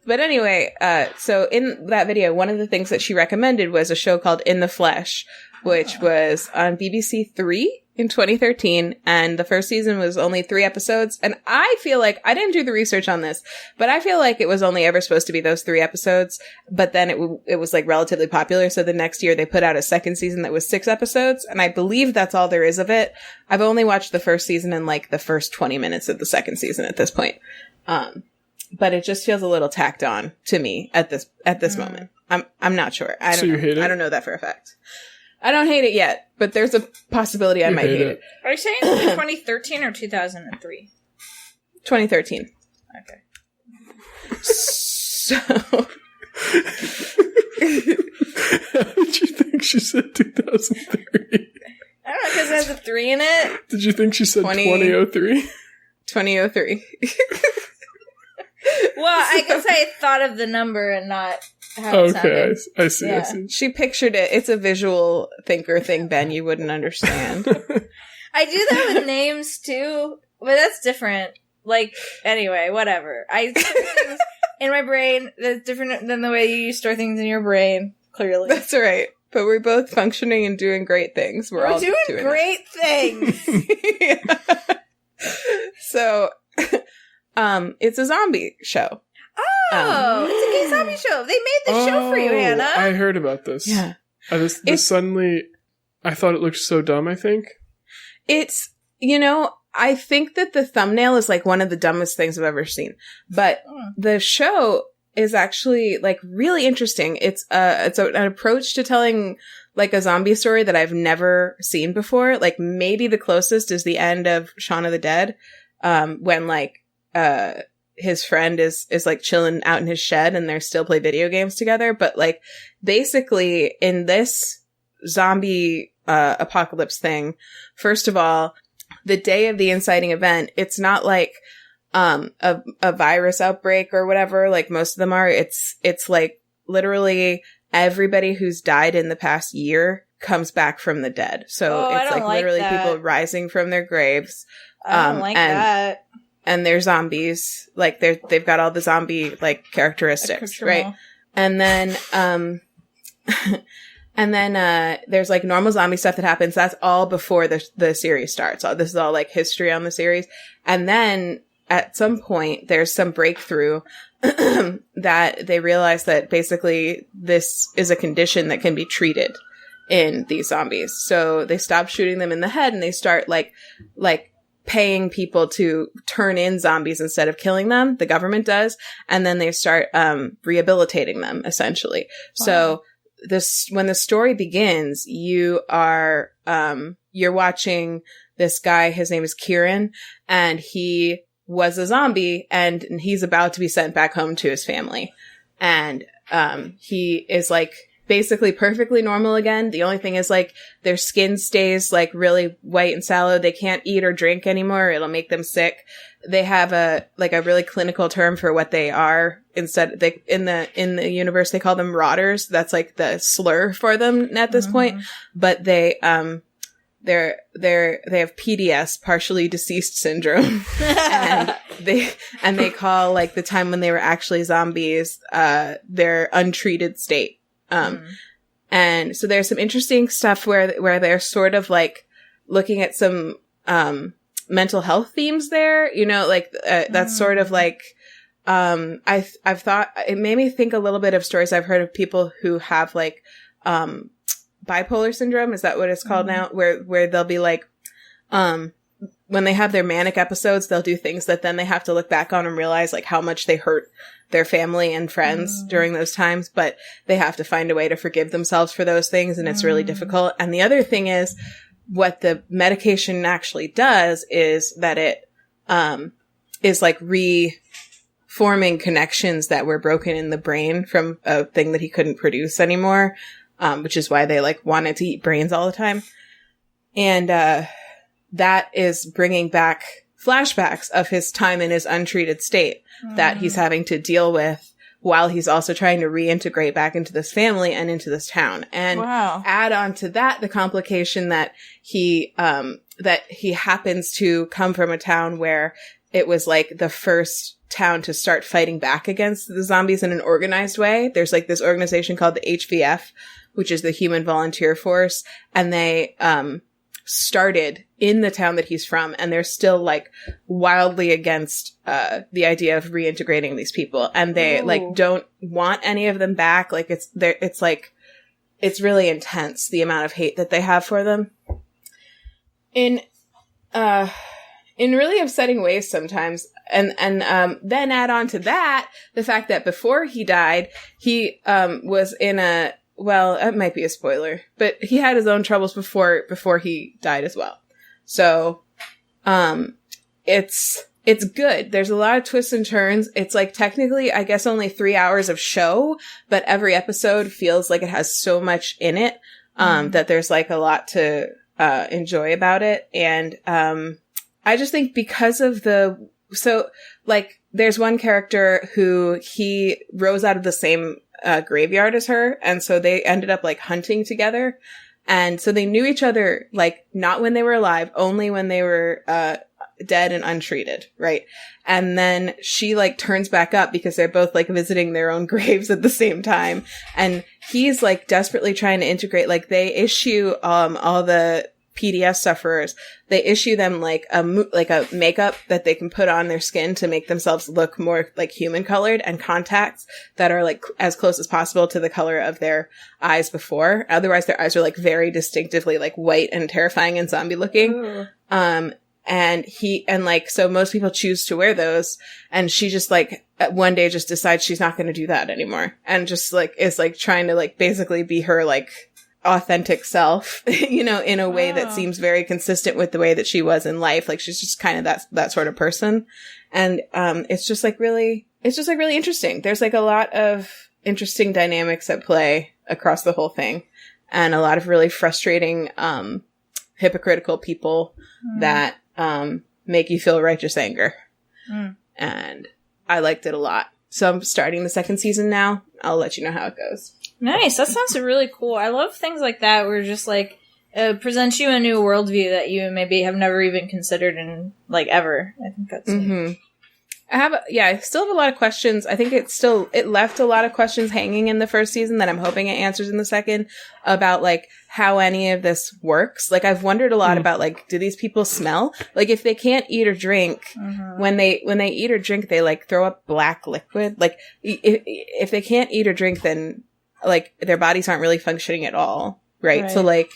But anyway, so in that video, one of the things that she recommended was a show called In the Flesh, which was on BBC 3 in 2013, and the first season was only 3 episodes. And I feel like, I didn't do the research on this, but I feel like it was only ever supposed to be those 3 episodes. But then it was like relatively popular. So the next year they put out a second season that was 6 episodes. And I believe that's all there is of it. I've only watched the first season and like the first 20 minutes of the second season at this point. But it just feels a little tacked on to me at this moment. I'm not sure. I don't know. You hate it? I don't know that for a fact. I don't hate it yet, but there's a possibility I might hate it. Are you saying 2013 or 2003? 2013. Okay. So. How did you think she said 2003? I don't know, because it has a 3 in it. Did you think she said 2003? 2003. Well, I guess I thought of the number and not how it sounded. I see, Yeah. I see. She pictured it. It's a visual thinker thing, Ben. You wouldn't understand. I do that with names too, but that's different. Like, anyway, whatever. I store things in my brain that's different than the way you store things in your brain, clearly. That's all right. But we're both functioning and doing great things. We're all doing great things. Yeah. So, it's a zombie show. Oh, it's a gay zombie show. They made the show for you, Hannah. I heard about this. Yeah. This suddenly, I thought it looked so dumb, I think. It's, I think that the thumbnail is like one of the dumbest things I've ever seen. But the show is actually like really interesting. It's an approach to telling like a zombie story that I've never seen before. Like maybe the closest is the end of Shaun of the Dead, when like his friend is like chilling out in his shed and they still play video games together. But like basically in this zombie apocalypse thing, first of all, the day of the inciting event, it's not like a virus outbreak or whatever like most of them are. It's like literally everybody who's died in the past year comes back from the dead. So it's like literally people rising from their graves. I don't like that. And they're zombies. Like they've got all the zombie like characteristics, right? And then there's like normal zombie stuff that happens. That's all before the series starts. This is all like history on the series. And then at some point there's some breakthrough that they realize that basically this is a condition that can be treated in these zombies. So they stop shooting them in the head and they start like paying people to turn in zombies instead of killing them. The government does. And then they start rehabilitating them, essentially. Wow. So when the story begins, you're watching this guy, his name is Kieran, and he was a zombie and he's about to be sent back home to his family. And he is like basically perfectly normal again. The only thing is like their skin stays like really white and sallow. They can't eat or drink anymore. It'll make them sick. They have a really clinical term for what they are. Instead, in the universe, they call them rotters. That's like the slur for them at this point. But they have PDS, partially deceased syndrome. and they call like the time when they were actually zombies, their untreated state. And so there's some interesting stuff where they're sort of like looking at some, mental health themes there, that's sort of like, I've thought it made me think a little bit of stories I've heard of people who have like, bipolar syndrome. Is that what it's called now? Where they'll be like, when they have their manic episodes, they'll do things that then they have to look back on and realize like how much they hurt their family and friends during those times, but they have to find a way to forgive themselves for those things. And it's really difficult. And the other thing is what the medication actually does is that it, is like reforming connections that were broken in the brain from a thing that he couldn't produce anymore. Which is why they like wanted to eat brains all the time. And, that is bringing back flashbacks of his time in his untreated state that he's having to deal with while he's also trying to reintegrate back into this family and into this town. And add on to that the complication that he happens to come from a town where it was like the first town to start fighting back against the zombies in an organized way. There's like this organization called the HVF, which is the Human Volunteer Force. And they, started in the town that he's from, and they're still like wildly against the idea of reintegrating these people, and they like don't want any of them back. Like it's like it's really intense, the amount of hate that they have for them in really upsetting ways sometimes. And then add on to that the fact that before he died, he was in a, well, it might be a spoiler, but he had his own troubles before he died as well. So it's good. There's a lot of twists and turns. It's like technically, I guess, only 3 hours of show, but every episode feels like it has so much in it that there's like a lot to enjoy about it. And I just think because of so, like, there's one character who he rose out of the same graveyard as her, and so they ended up, like, hunting together. And so they knew each other, like, not when they were alive, only when they were dead and untreated, right? And then she, like, turns back up because they're both, like, visiting their own graves at the same time. And he's, like, desperately trying to integrate, like, they issue all the PDF sufferers, they issue them like a makeup that they can put on their skin to make themselves look more like human colored, and contacts that are like as close as possible to the color of their eyes before. Otherwise their eyes are like very distinctively like white and terrifying and zombie looking. Ooh. So most people choose to wear those, and she just like one day just decides she's not going to do that anymore, and just like is like trying to like basically be her like authentic self, you know, in a way that seems very consistent with the way that she was in life. Like she's just kind of that sort of person. And it's just really interesting. There's like a lot of interesting dynamics at play across the whole thing, and a lot of really frustrating hypocritical people that make you feel righteous anger. And I liked it a lot. So I'm starting the second season now. I'll let you know how it goes. Nice. That sounds really cool. I love things like that where just like presents you a new worldview that you maybe have never even considered in like ever. I think that's neat. I still have a lot of questions. I think it left a lot of questions hanging in the first season that I'm hoping it answers in the second, about like how any of this works. Like I've wondered a lot about like, do these people smell? Like if they can't eat or drink, when they eat or drink, they like throw up black liquid. Like if they can't eat or drink, then like their bodies aren't really functioning at all. Right. So like,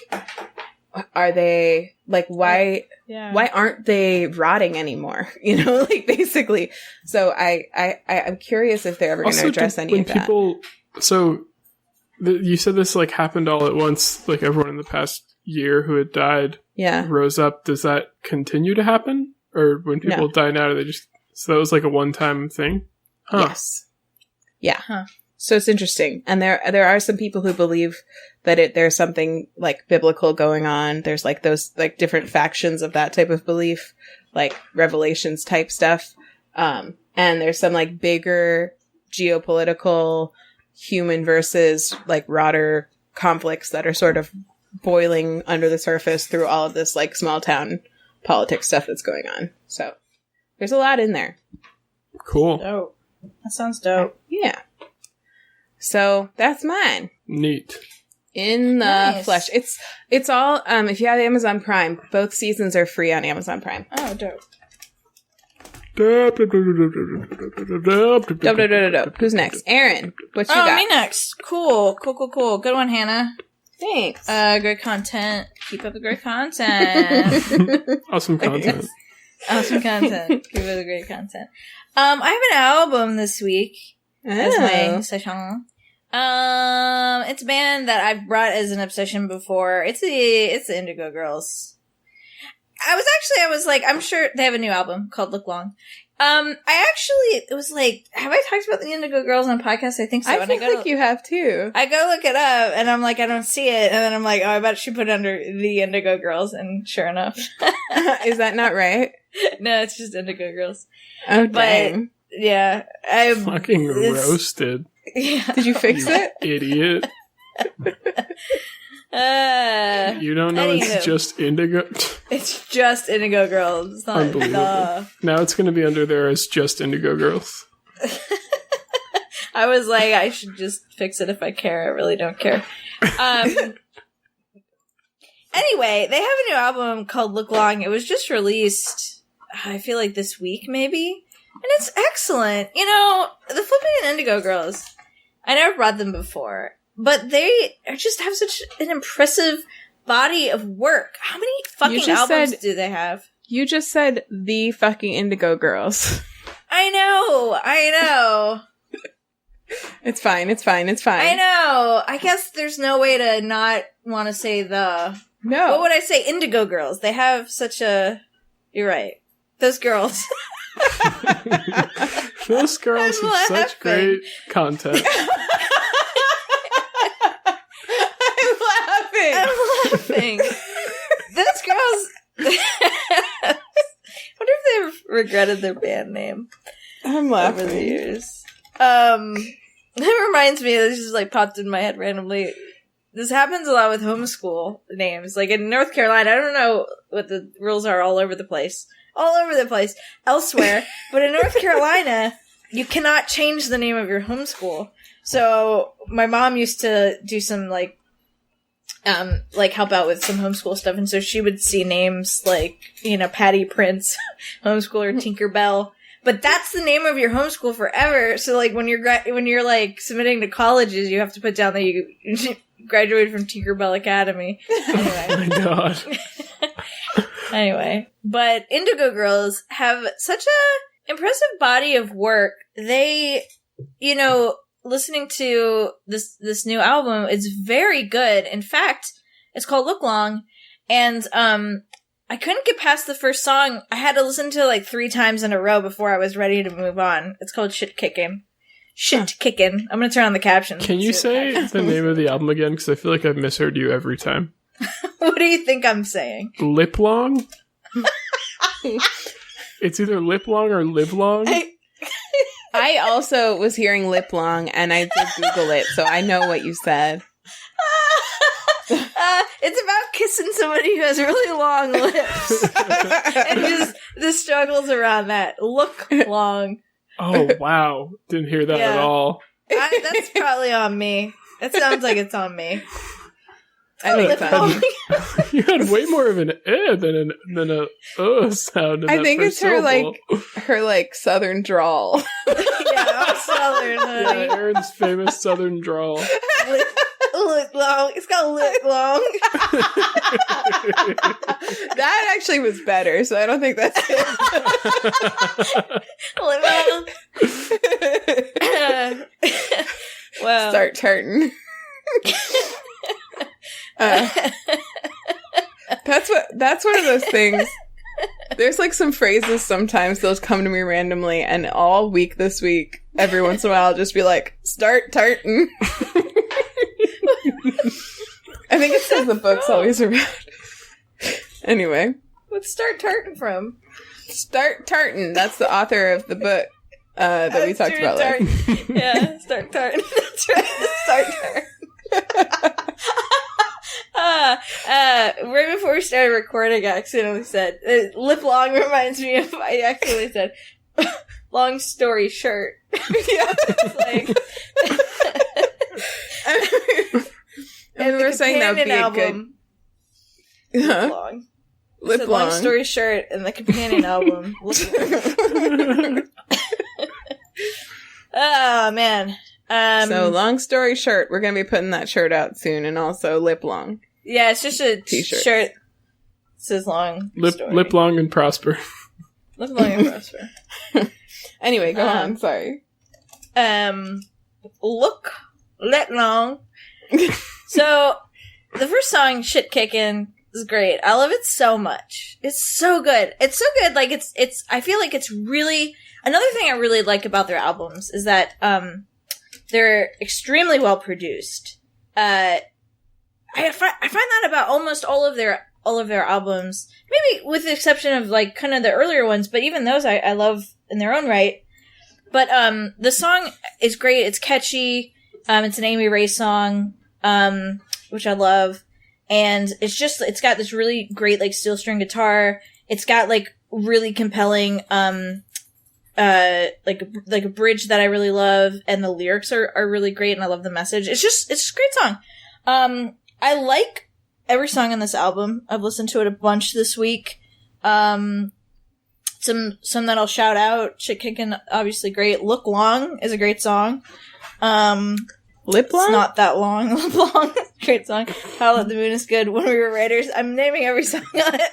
are they like, why aren't they rotting anymore? You know, like basically. So I'm curious if they're ever going to address any of that. You said this like happened all at once, like everyone in the past year who had died rose up. Does that continue to happen? Or when people die now, so that was like a one-time thing? Yes. Yeah. Huh. So it's interesting. And there are some people who believe that there's something like biblical going on. There's like those like different factions of that type of belief, like Revelations type stuff. And there's some like bigger geopolitical human versus like rotter conflicts that are sort of boiling under the surface through all of this like small town politics stuff that's going on. So there's a lot in there. Cool. Dope. That sounds dope. Yeah. So that's mine. Neat. In the flesh. It's all, if you have Amazon Prime, both seasons are free on Amazon Prime. Oh, dope. Who's next? Erin, what you got? Oh, me next. Cool. Good one, Hannah. Thanks. Great content. Keep up the great content. Awesome content. Awesome content. Keep up the great content. I have an album this week. As my session. It's a band that I've brought as an obsession before. It's the Indigo Girls. I was like, I'm sure they have a new album called Look Long. It was like, have I talked about the Indigo Girls on a podcast? I think so. I think you have too. I go look it up and I'm like, I don't see it. And then I'm like, oh, I bet she put it under the Indigo Girls. And sure enough. Is that not right? No, it's just Indigo Girls. Oh, dang. Yeah, I'm fucking roasted. Yeah. Did you fix it? Idiot. You don't know it's just Indigo? It's just Indigo Girls. It's not unbelievable. Now it's going to be under there as just Indigo Girls. I was like, I should just fix it if I care. I really don't care. Anyway, they have a new album called Look Long. It was just released, I feel like this week, maybe? And it's excellent. You know, the Flipping and Indigo girls, I never brought them before, but they just have such an impressive body of work. How many fucking albums do they have? You just said the fucking Indigo girls. I know. It's fine. I know. I guess there's no way to not want to say the... No. What would I say? Indigo girls. They have such a... You're right. Those girls. Those girls have such great content. I'm laughing. Those girls... I wonder if they've regretted their band name. I'm laughing. Over the years. That reminds me, this just like popped in my head randomly. This happens a lot with homeschool names. Like in North Carolina, I don't know what the rules are all over the place. Elsewhere. But in North Carolina, you cannot change the name of your homeschool. So my mom used to do some like help out with some homeschool stuff. And so she would see names like, you know, Patty Prince, homeschooler, Tinkerbell. But that's the name of your homeschool forever. So like when you're like submitting to colleges, you have to put down that you graduated from Tinkerbell Academy. Anyway. Oh my god. Anyway, but Indigo girls have such a impressive body of work. They, you know, listening to this new album, it's very good. In fact, it's called Look Long, and I couldn't get past the first song. I had to listen to it like 3 times in a row before I was ready to move on. It's called Shit Kickin'. Kickin'. I'm gonna turn on the captions. Can you say the name of the album again? Because I feel like I've misheard you every time. What do you think I'm saying? Lip Long? It's either Lip Long or Live Long. I also was hearing Lip Long, and I did Google it, so I know what you said. It's about kissing somebody who has really long lips. And just the struggles around that. Look long. Oh, wow. Didn't hear that at all. That's probably on me. It sounds like it's on me. I think so. You had way more of an than a sound. I think it's her southern drawl. Yeah, I'm southern, honey. Yeah, Erin's famous southern drawl. Look long. It's got look long. That actually was better, so I don't think that's it. Wow. Start tarting. That's one of those things. There's like some phrases sometimes those come to me randomly, and all week this week, every once in a while, I'll just be like, start tarting. I think it says the book's always around. Anyway. What's Start Tartin from? Start Tartin. That's the author of the book that we talked about last. Yeah, Start Tartin. That's right. Start Tartin. Right before we started recording, I accidentally said, Lip Long reminds me of, I accidentally said, long story shirt. Yeah, it's like... And we were saying that would be album, a good... Lip Long. Lip Long. Long story shirt and the companion album. Oh, man. So, long story short, we're going to be putting that shirt out soon, and also Lip Long. Yeah, it's just a T-shirt. shirt. It says long story. Lip Long and Prosper. Lip Long and Prosper. Anyway, go on. Sorry. Look Long. So, the first song, Shit Kickin', is great. I love it so much. It's so good. It's so good. Like, it's, I feel like it's really, another thing I really like about their albums is that, they're extremely well produced. I find that about almost all of their albums, maybe with the exception of like kind of the earlier ones, but even those I love in their own right. But, the song is great. It's catchy. It's an Amy Ray song, which I love. And it's got this really great, like, steel string guitar. It's got, like, really compelling, like a bridge that I really love. And the lyrics are really great, and I love the message. It's just a great song. I every song on this album. I've listened to it a bunch this week. Some that I'll shout out. Shit Kickin', obviously great. Look Long is a great song. Lip Long? It's not that long. Lip Long, great song. Howl at the Moon is good. When We Were Writers, I'm naming every song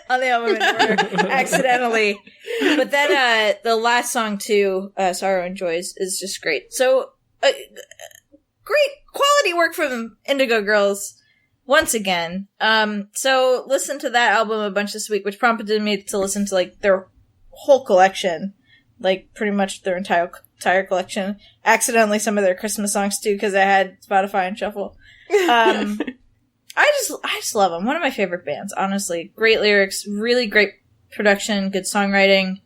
on the album in order, accidentally. But then the last song too, Sorrow and Joys, is just great. So, great quality work from Indigo Girls. Once again. So listen to that album a bunch this week, which prompted me to listen to like their whole collection, like pretty much their entire collection. Accidentally some of their Christmas songs too, because I had Spotify and Shuffle. I just love them. One of my favorite bands, honestly. Great lyrics, really great production, good songwriting,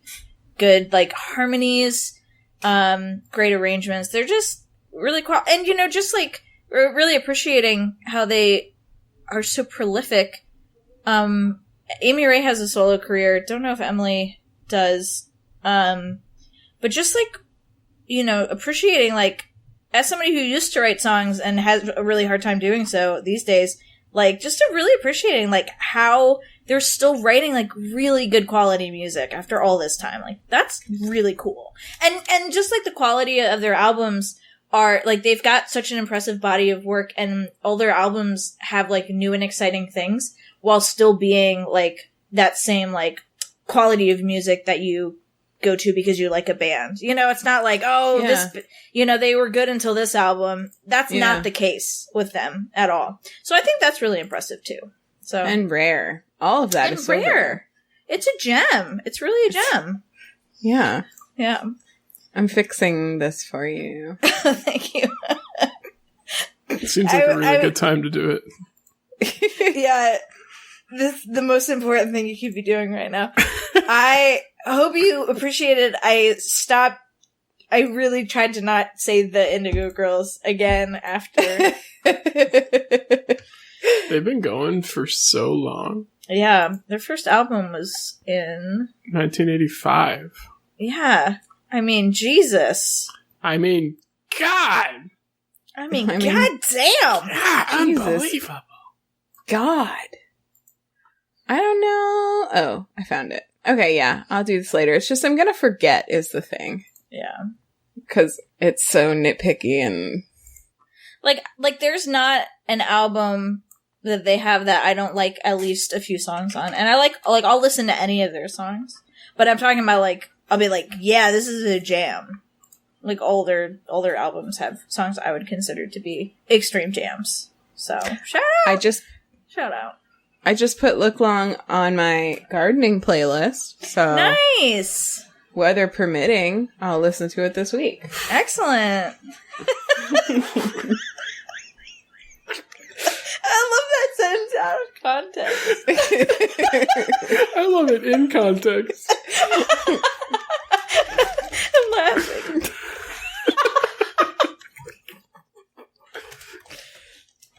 good like harmonies, great arrangements. They're just really cool. And just like really appreciating how they are so prolific. Amy Ray has a solo career. Don't know if Emily does. But just like, appreciating like, as somebody who used to write songs and has a really hard time doing so these days, like just really appreciating like how they're still writing like really good quality music after all this time. Like that's really cool. And just like the quality of their albums are like they've got such an impressive body of work, and all their albums have like new and exciting things while still being like that same like quality of music that you go to because you like a band. It's not like, this, they were good until this album. That's not the case with them at all. So I think that's really impressive too. So and rare. All of that is so rare. It's a gem. It's really a gem. Yeah. Yeah. I'm fixing this for you. Thank you. It seems like a really good time to do it. Yeah. This is the most important thing you could be doing right now. I hope you appreciated. I really tried to not say the Indigo Girls again after. They've been going for so long. Yeah. Their first album was in 1985. Yeah. I mean, Jesus. I mean, God. God damn. God, unbelievable. God. I don't know. Oh, I found it. Okay, yeah. I'll do this later. It's just I'm gonna forget is the thing. Yeah. Because it's so nitpicky and... Like, there's not an album that they have that I don't like at least a few songs on. And I like, I'll listen to any of their songs. But I'm talking about, like, I'll be like, yeah, this is a jam. Like, all their albums have songs I would consider to be extreme jams. So, shout out! Shout out. I just put Look Long on my gardening playlist, so... Nice! Weather permitting, I'll listen to it this week. Excellent! I love that sentence out of context. I love it in context. I'm laughing.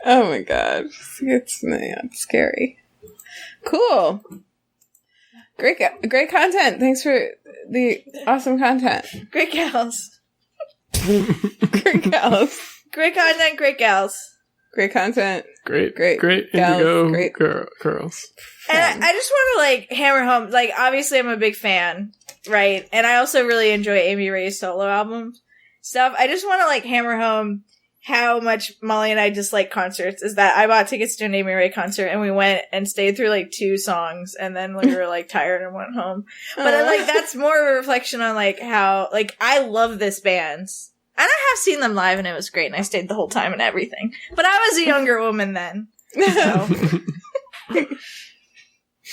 Oh my god. It's scary. Cool. Great content. Thanks for the awesome content. Great gals. Great gals. Great content, great gals. Great content. Great gals, Indigo great girls. And I just want to, like, hammer home, like, obviously I'm a big fan, right? And I also really enjoy Amy Ray's solo album stuff. I just want to, like, hammer home how much Molly and I dislike concerts, is that I bought tickets to an Amy Ray concert and we went and stayed through like 2 songs and then we were like tired and went home. But like that's more of a reflection on like how like I love this band. And I have seen them live and it was great and I stayed the whole time and everything. But I was a younger woman then. So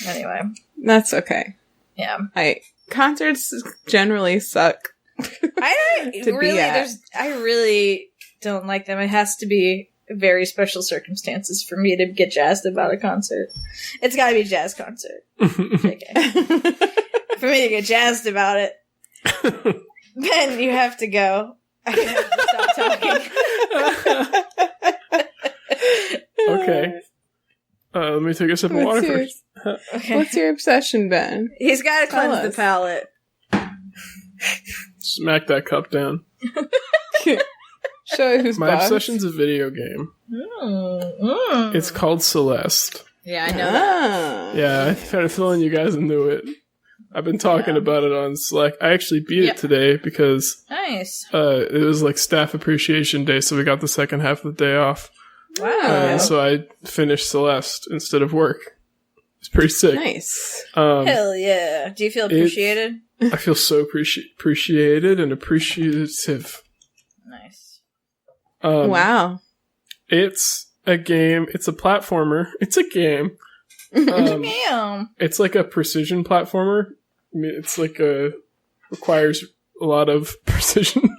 anyway. That's okay. Yeah. Concerts generally suck. I really don't like them. It has to be very special circumstances for me to get jazzed about a concert. It's gotta be a jazz concert. Okay. For me to get jazzed about it, then you have to go. I have to stop talking. Okay. Let me take a sip of water first. Okay. What's your obsession, Ben? He's gotta cleanse the palate. Smack that cup down. Show who's My boss. obsession's a video game. It's called Celeste. Yeah, I know that. Yeah, I had a feeling you guys knew it. I've been talking about it on Slack. I actually beat it today because nice. It was like staff appreciation day, so we got the second half of the day off. Wow. So I finished Celeste instead of work. It's pretty sick. Nice. Hell yeah. Do you feel appreciated? I feel so appreciated and appreciative. Nice. Wow. It's a game. It's a platformer. It's a game. Damn. It's like a precision platformer. I mean, it's like requires a lot of precision.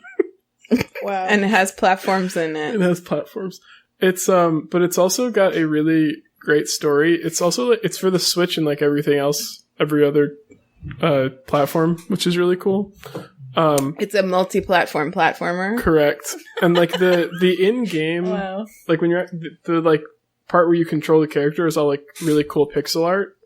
Wow. And it has platforms in it. It has platforms. It's but it's also got a really great story. It's also it's for the Switch and like everything else, every other platform, which is really cool. It's a multi-platform platformer. Correct. And like the in-game, like when you're at the like part where you control the character is all like really cool pixel art.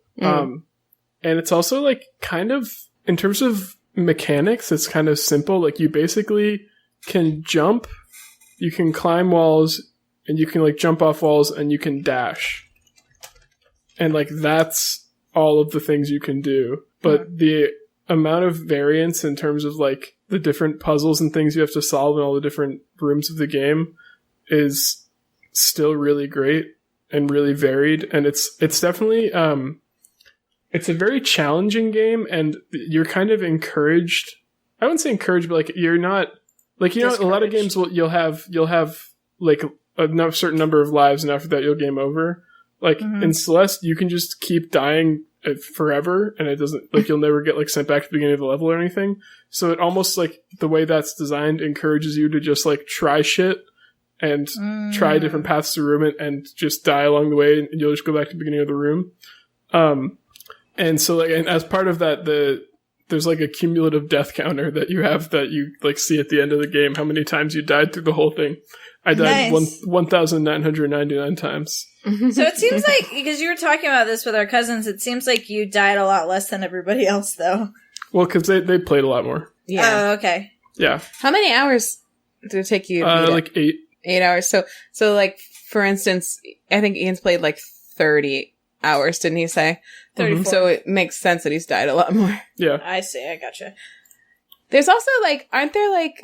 And it's also like kind of in terms of mechanics, it's kind of simple. Like you basically can jump, you can climb walls, and you can like jump off walls, and you can dash. And like that's all of the things you can do. But the amount of variance in terms of like the different puzzles and things you have to solve in all the different rooms of the game is still really great and really varied. And it's definitely it's a very challenging game, and you're kind of encouraged. I wouldn't say encouraged, but like you're not like, you know, a lot of games you'll have like a certain number of lives, and after that you'll game over. Like in Celeste, you can just keep dying forever, and it doesn't like you'll never get like sent back to the beginning of the level or anything. So it almost like the way that's designed encourages you to just like try shit and try different paths to room it, and just die along the way, and you'll just go back to the beginning of the room. And so like, and as part of that, there's like a cumulative death counter that you have that you like see at the end of the game, how many times you died through the whole thing. I died 1,999 times. So it seems like, because you were talking about this with our cousins, it seems like you died a lot less than everybody else, though. Well, because they played a lot more. Yeah. Oh, okay. Yeah. How many hours did it take you? Like 8. 8 hours. So like, for instance, I think Ian's played like 30 hours, didn't he say? 34. So it makes sense that he's died a lot more. Yeah. I see. I gotcha. There's also like, aren't there like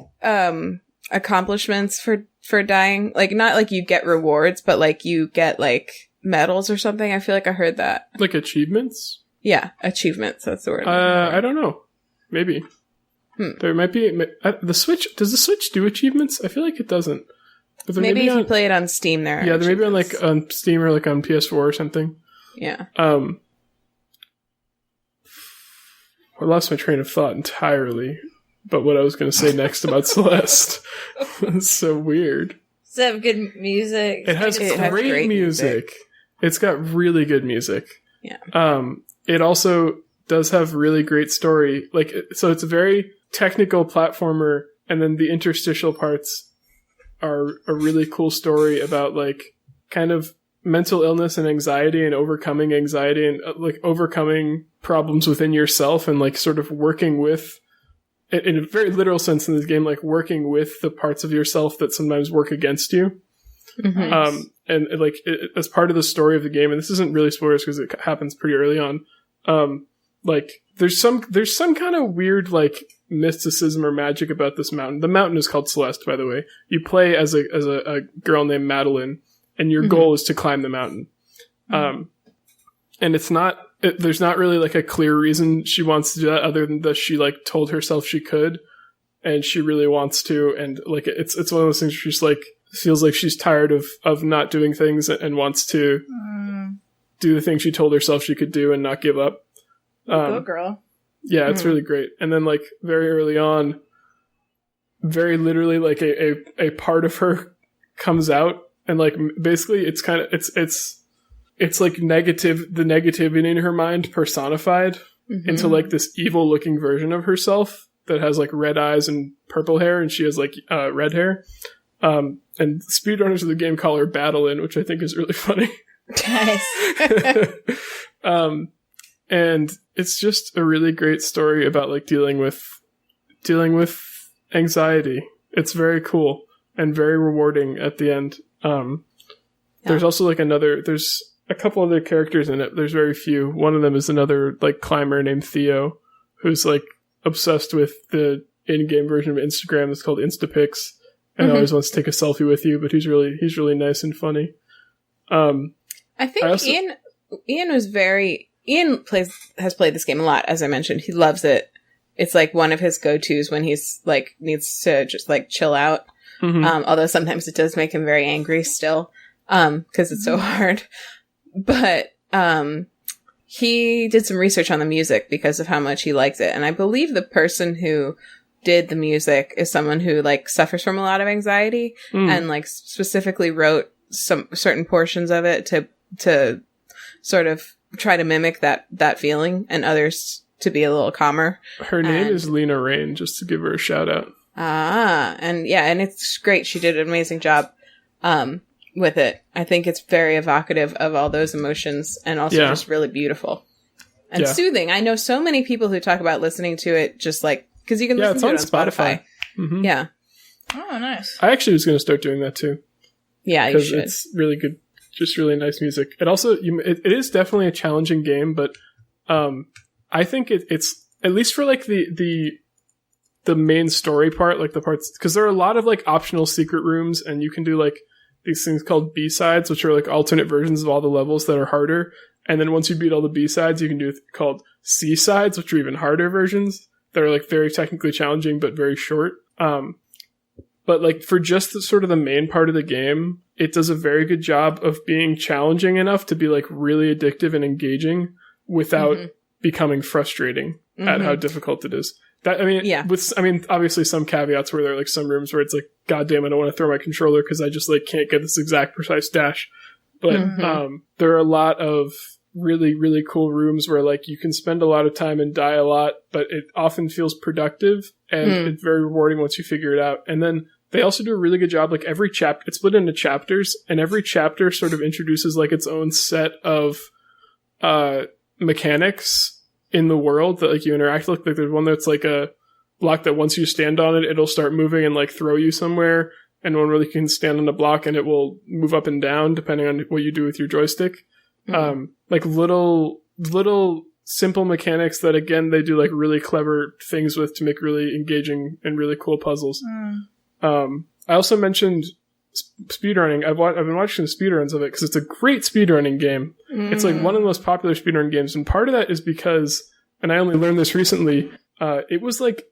accomplishments for dying? Like, not like you get rewards, but like you get like medals or something. I feel like I heard that. Like achievements? Yeah, achievements. That's the word. I don't know. Maybe. There might be the Switch. Does the Switch do achievements? I feel like it doesn't. But maybe if you play it on Steam, there. Yeah, maybe on like on Steam or like on PS4 or something. Yeah. I lost my train of thought entirely. But what I was going to say next about Celeste was so weird. Does it have good music? It has great music. It's got really good music. Yeah. It also does have really great story. Like, so it's a very technical platformer, and then the interstitial parts are a really cool story about like kind of mental illness and anxiety and overcoming anxiety and like overcoming problems within yourself and like sort of working with, in a very literal sense in this game, like working with the parts of yourself that sometimes work against you. Mm-hmm. And like as part of the story of the game, and this isn't really spoilers because it happens pretty early on. Like there's some kind of weird like mysticism or magic about this mountain. The mountain is called Celeste, by the way. You play as a girl named Madeline, and your goal is to climb the mountain. And it's not. There's not really like a clear reason she wants to do that, other than that she like told herself she could, and she really wants to. And like it's one of those things where she's like feels like she's tired of not doing things and wants to do the thing she told herself she could do and not give up. Go girl. Yeah, it's really great. And then like very early on, very literally like a part of her comes out, and like basically it's kind of it's like the negativity in her mind personified into like this evil looking version of herself that has like red eyes and purple hair, and she has like red hair. And speedrunners of the game call her Battlein, which I think is really funny. Nice. And it's just a really great story about like dealing with anxiety. It's very cool and very rewarding at the end. There's also like there's a couple other characters in it. There's very few. One of them is another like climber named Theo, who's like obsessed with the in-game version of Instagram that's called Instapics, and always wants to take a selfie with you. But he's really nice and funny. I think Ian has played this game a lot. As I mentioned, he loves it. It's like one of his go-tos when he's like needs to just like chill out. Although sometimes it does make him very angry still, because it's so hard. But he did some research on the music because of how much he likes it, and I believe the person who did the music is someone who like suffers from a lot of anxiety and like specifically wrote some certain portions of it to sort of try to mimic that feeling, and others to be a little calmer. Her name is Lena Rain, just to give her a shout out. And it's great. She did an amazing job with it. I think it's very evocative of all those emotions, and also just really beautiful and soothing. I know so many people who talk about listening to it just like because you can listen to it on Spotify. Yeah. Oh, nice. I actually was going to start doing that too. Yeah, you should. It's really good, just really nice music. It also it is definitely a challenging game, but I think it's at least for like the main story part, like the parts, because there are a lot of like optional secret rooms, and you can do like these things called B-sides, which are like alternate versions of all the levels that are harder. And then once you beat all the B-sides, you can do called C-sides, which are even harder versions that are like very technically challenging but very short. But like for just sort of the main part of the game, it does a very good job of being challenging enough to be like really addictive and engaging without becoming frustrating at how difficult it is. That obviously some caveats where there are like some rooms where it's like, God damn, I don't want to throw my controller because I just like can't get this exact precise dash. But there are a lot of really, really cool rooms where like you can spend a lot of time and die a lot, but it often feels productive and it's very rewarding once you figure it out. And then they also do a really good job. Like every chapter, it's split into chapters, and every chapter sort of introduces like its own set of mechanics in the world that like you interact with. Like there's one that's like a block that once you stand on it, it'll start moving and like throw you somewhere. And one where you can stand on a block and it will move up and down depending on what you do with your joystick. Like little simple mechanics that again, they do like really clever things with to make really engaging and really cool puzzles. I also mentioned speedrunning. I've been watching speedruns of it because it's a great speedrunning game. It's like one of the most popular speedrun games, and part of that is because, and I only learned this recently, it was like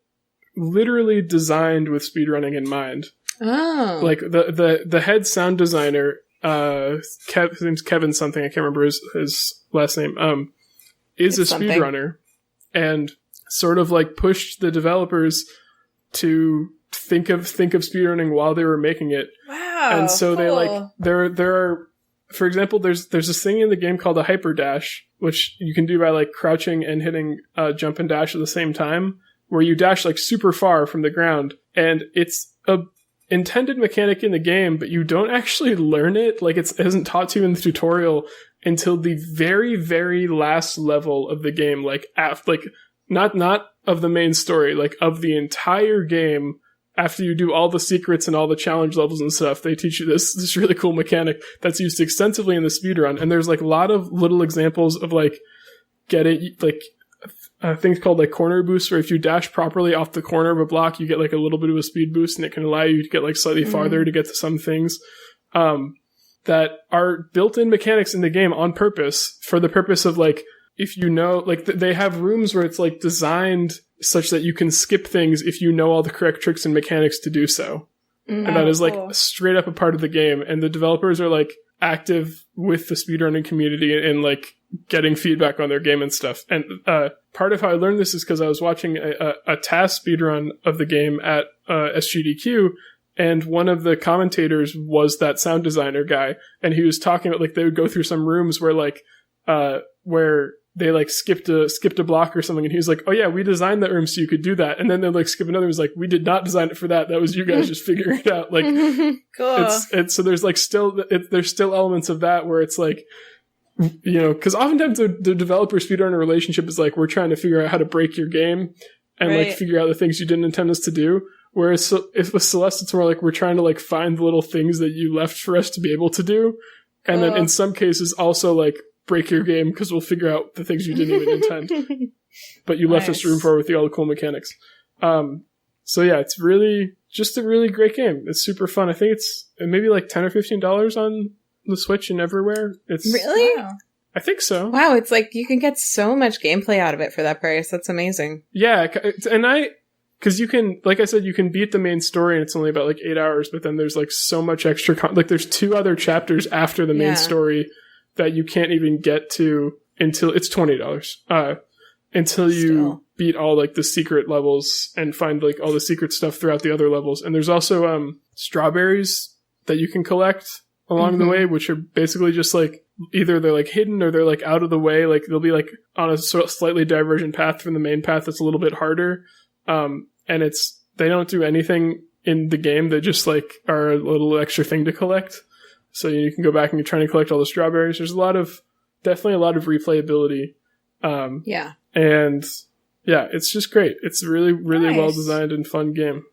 literally designed with speedrunning in mind. Oh. Like the head sound designer, his name's Kevin something, I can't remember his last name, is a speedrunner, and sort of like pushed the developers to think of speedrunning while they were making it. Wow. And so they like there are, for example, there's this thing in the game called a hyper dash, which you can do by like crouching and hitting jump and dash at the same time, where you dash like super far from the ground, and it's a intended mechanic in the game, but you don't actually learn it. Like it isn't taught to you in the tutorial until the very, very last level of the game. Like not of the main story, like of the entire game. After you do all the secrets and all the challenge levels and stuff, they teach you this really cool mechanic that's used extensively in the speedrun. And there's like a lot of little examples of like getting like things called like corner boosts, where if you dash properly off the corner of a block, you get like a little bit of a speed boost, and it can allow you to get like slightly farther to get to some things that are built-in mechanics in the game on purpose, for the purpose of like, if you know, like they have rooms where it's like designed such that you can skip things if you know all the correct tricks and mechanics to do so. And that is like straight up a part of the game. And the developers are like active with the speedrunning community and like getting feedback on their game and stuff. And part of how I learned this is because I was watching a task speedrun of the game at SGDQ, and one of the commentators was that sound designer guy, and he was talking about like they would go through some rooms where like where they like skipped a block or something, and he was like, oh yeah, we designed that room so you could do that. And then they'd like skip another, was like, we did not design it for that. That was you guys just figuring it out. Like cool. It's so there's like there's still elements of that where it's like, you know, because oftentimes the developer speedrunner relationship is like, we're trying to figure out how to break your game and like figure out the things you didn't intend us to do. Whereas if with Celeste, it's more like we're trying to like find the little things that you left for us to be able to do. And then in some cases also like break your game because we'll figure out the things you didn't even intend. But you left us room for with all the cool mechanics. So yeah, it's really just a really great game. It's super fun. I think it's maybe like $10 or $15 on the Switch and everywhere. It's really? Wow. I think so. Wow, it's like you can get so much gameplay out of it for that price. That's amazing. Yeah, and because you can, like I said, you can beat the main story and it's only about like 8 hours, but then there's like so much extra, like there's 2 other chapters after the main story that you can't even get to until it's $20. Until you beat all like the secret levels and find like all the secret stuff throughout the other levels. And there's also strawberries that you can collect along the way, which are basically just like either they're like hidden or they're like out of the way. Like they'll be like on a slightly divergent path from the main path that's a little bit harder. And they don't do anything in the game. They just like are a little extra thing to collect. So you can go back and you're trying to collect all the strawberries. There's definitely a lot of replayability. And yeah, it's just great. It's really, really well designed and fun game.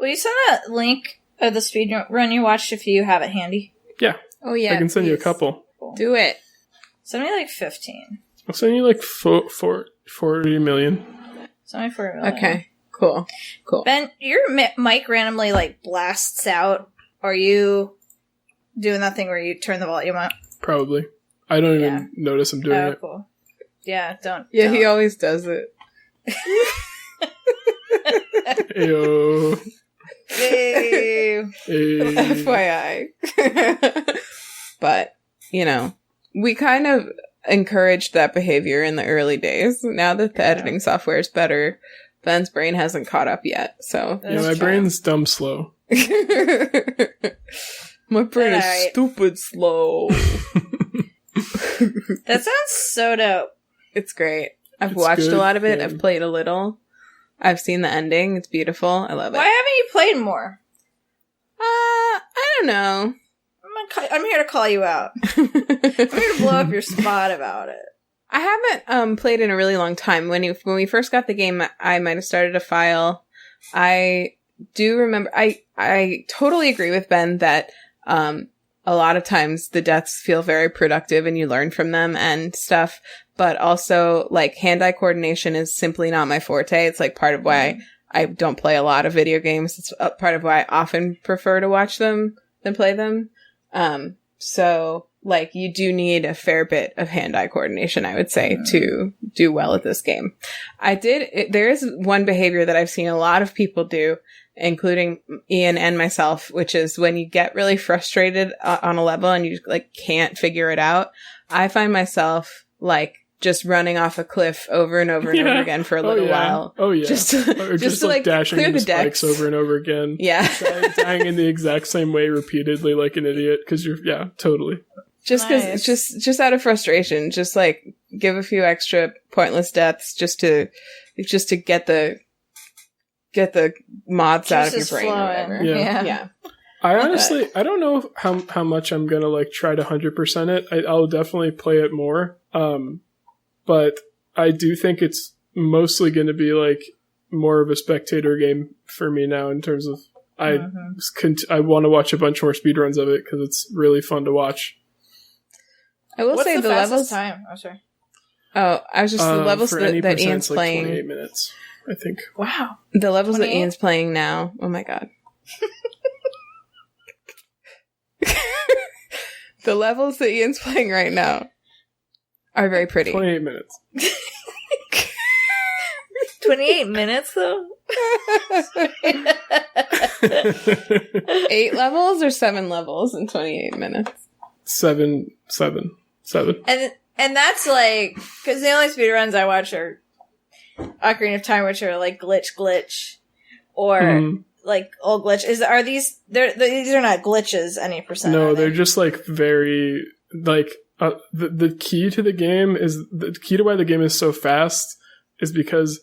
Will you send that link of the speed run you watched if you have it handy? Yeah. Oh yeah. I can send you a couple. Cool. Do it. Send me like 15. I'll send you like 40 million. Send me 40 million. Okay. Cool. Ben, your mic randomly like blasts out. Are you doing that thing where you turn the volume up? Probably. I don't even notice I'm doing it. Cool. Yeah, don't. Yeah, he always does it. Ayo. Ew. FYI. But, we kind of encouraged that behavior in the early days. Now that the editing software is better, Ben's brain hasn't caught up yet, so. Yeah, my brain's dumb slow. My brain is stupid slow. That sounds so dope. It's great. I've watched a lot of it. Yeah. I've played a little. I've seen the ending. It's beautiful. I love it. Why haven't you played more? I don't know. I'm here to call you out. I'm here to blow up your spot about it. I haven't played in a really long time. When we first got the game, I might have started a file. I do remember. I totally agree with Ben that a lot of times the deaths feel very productive and you learn from them and stuff. But also, like, hand-eye coordination is simply not my forte. It's, like, part of why I don't play a lot of video games. It's part of why I often prefer to watch them than play them. So, like, you do need a fair bit of hand-eye coordination, I would say, to do well at this game. There is one behavior that I've seen a lot of people do, including Ian and myself, which is when you get really frustrated on a level and you, like, can't figure it out. I find myself, like, just running off a cliff over and over and over again for a little while. Oh yeah. Just to like dashing clear into the spikes decks over and over again. Yeah. dying in the exact same way repeatedly like an idiot because totally. Just because, just out of frustration, just like give a few extra pointless deaths just to get the mods out of your brain or whatever. Yeah. I honestly, I don't know how much I'm gonna like try to 100% it. I'll definitely play it more. But I do think it's mostly going to be like more of a spectator game for me now in terms of I want to watch a bunch more speedruns of it because it's really fun to watch. I will say the levels. Time? Oh, sorry. Oh, I was just the levels that Ian's like playing. 28 minutes, I think. Wow. The levels 28? that Ian's playing now. Oh my god. The levels that Ian's playing right now are very pretty. 28 minutes. 28 minutes, though? 8 levels or 7 levels in 28 minutes? 7. And that's like, because the only speedruns I watch are Ocarina of Time, which are like glitch, or like old glitch. These are not glitches any percent. No, they're just like very, like, the key to the game is the key to why the game is so fast is because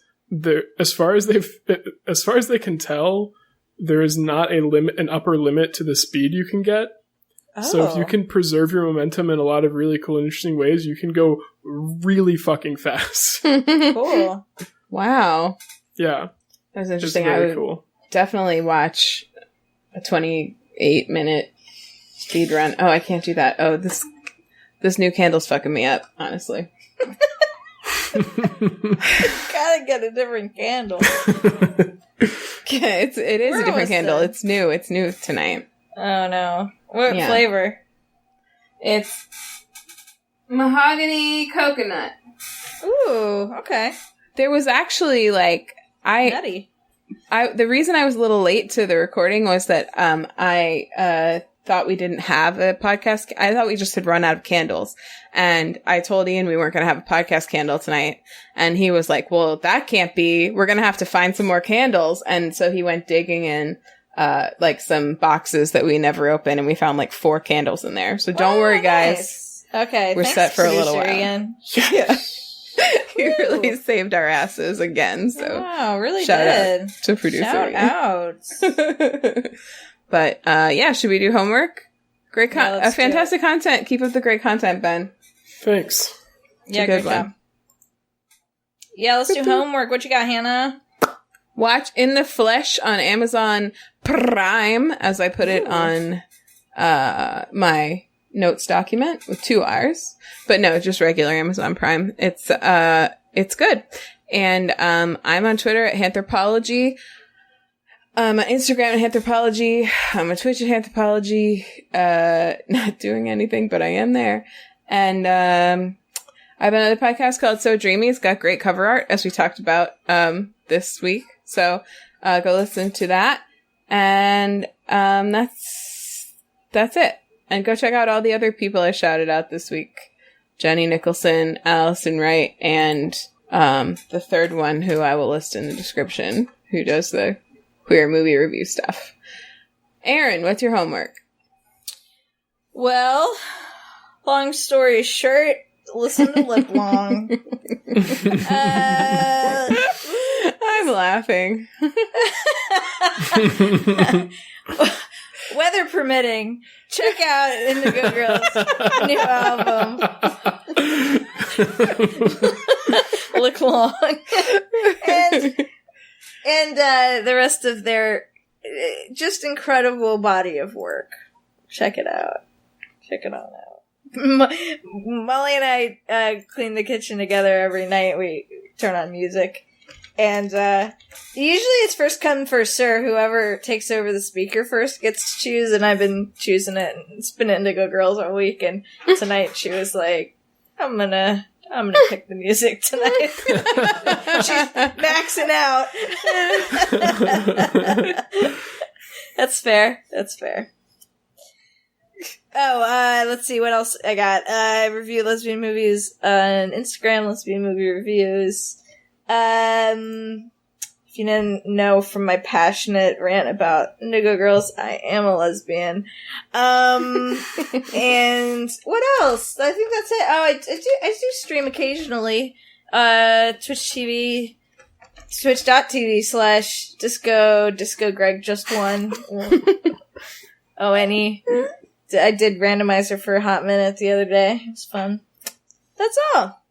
as far as they can tell, there is not an upper limit to the speed you can get. Oh. So if you can preserve your momentum in a lot of really cool, interesting ways, you can go really fucking fast. Cool. Wow. Yeah. That's interesting. It's I very would cool. definitely watch a 28-minute Speedrun. Oh, I can't do that. Oh, this new candle's fucking me up, honestly. Gotta get a different candle. It is a different candle. It's new. It's new tonight. Oh no. What flavor? It's mahogany coconut. Ooh, okay. There was actually Nutty. The reason I was a little late to the recording was that I thought we didn't have a podcast. I thought we just had run out of candles. And I told Ian we weren't going to have a podcast candle tonight. And he was like, well, that can't be. We're going to have to find some more candles. And so he went digging in some boxes that we never opened. And we found 4 candles in there. So don't worry, guys. Nice. Okay. We're set for a little while. Ian. Yeah. He really saved our asses again. So wow, really shout good. out to producer. Shout out. But should we do homework? Great, fantastic content. Keep up the great content, Ben. Thanks. It's a good great job. Yeah, let's do homework. What you got, Hannah? Watch In the Flesh on Amazon Prime, as I put it on my notes document with 2 R's. But no, just regular Amazon Prime. It's good. And I'm on Twitter at Anthropology. I'm on Instagram at Anthropology. I'm on Twitch at Anthropology. Not doing anything, but I am there. And I have another podcast called So Dreamy. It's got great cover art, as we talked about this week. So go listen to that. And that's it. And go check out all the other people I shouted out this week. Jenny Nicholson, Alison Wright, and the third one who I will list in the description, who does the queer movie review stuff. Erin, what's your homework? Well, long story short, listen to Lip Long. I'm laughing. Weather permitting, check out Indigo Girls' new album. Look Long. and the rest of their just incredible body of work. Check it out. Check it all out. Molly and I clean the kitchen together every night. We turn on music. And usually it's first come, first serve. Whoever takes over the speaker first gets to choose, and I've been choosing it. And it's been Indigo Girls all week, and tonight she was like, I'm gonna pick the music tonight. She's maxing out. That's fair. Oh, let's see what else I got. I review lesbian movies on Instagram, lesbian movie reviews. If you didn't know from my passionate rant about Indigo Girls, I am a lesbian. And what else? I think that's it. Oh, I do stream occasionally. Twitch.tv /disco Greg just won. O-N-E. I did randomizer for a hot minute the other day. It was fun. That's all.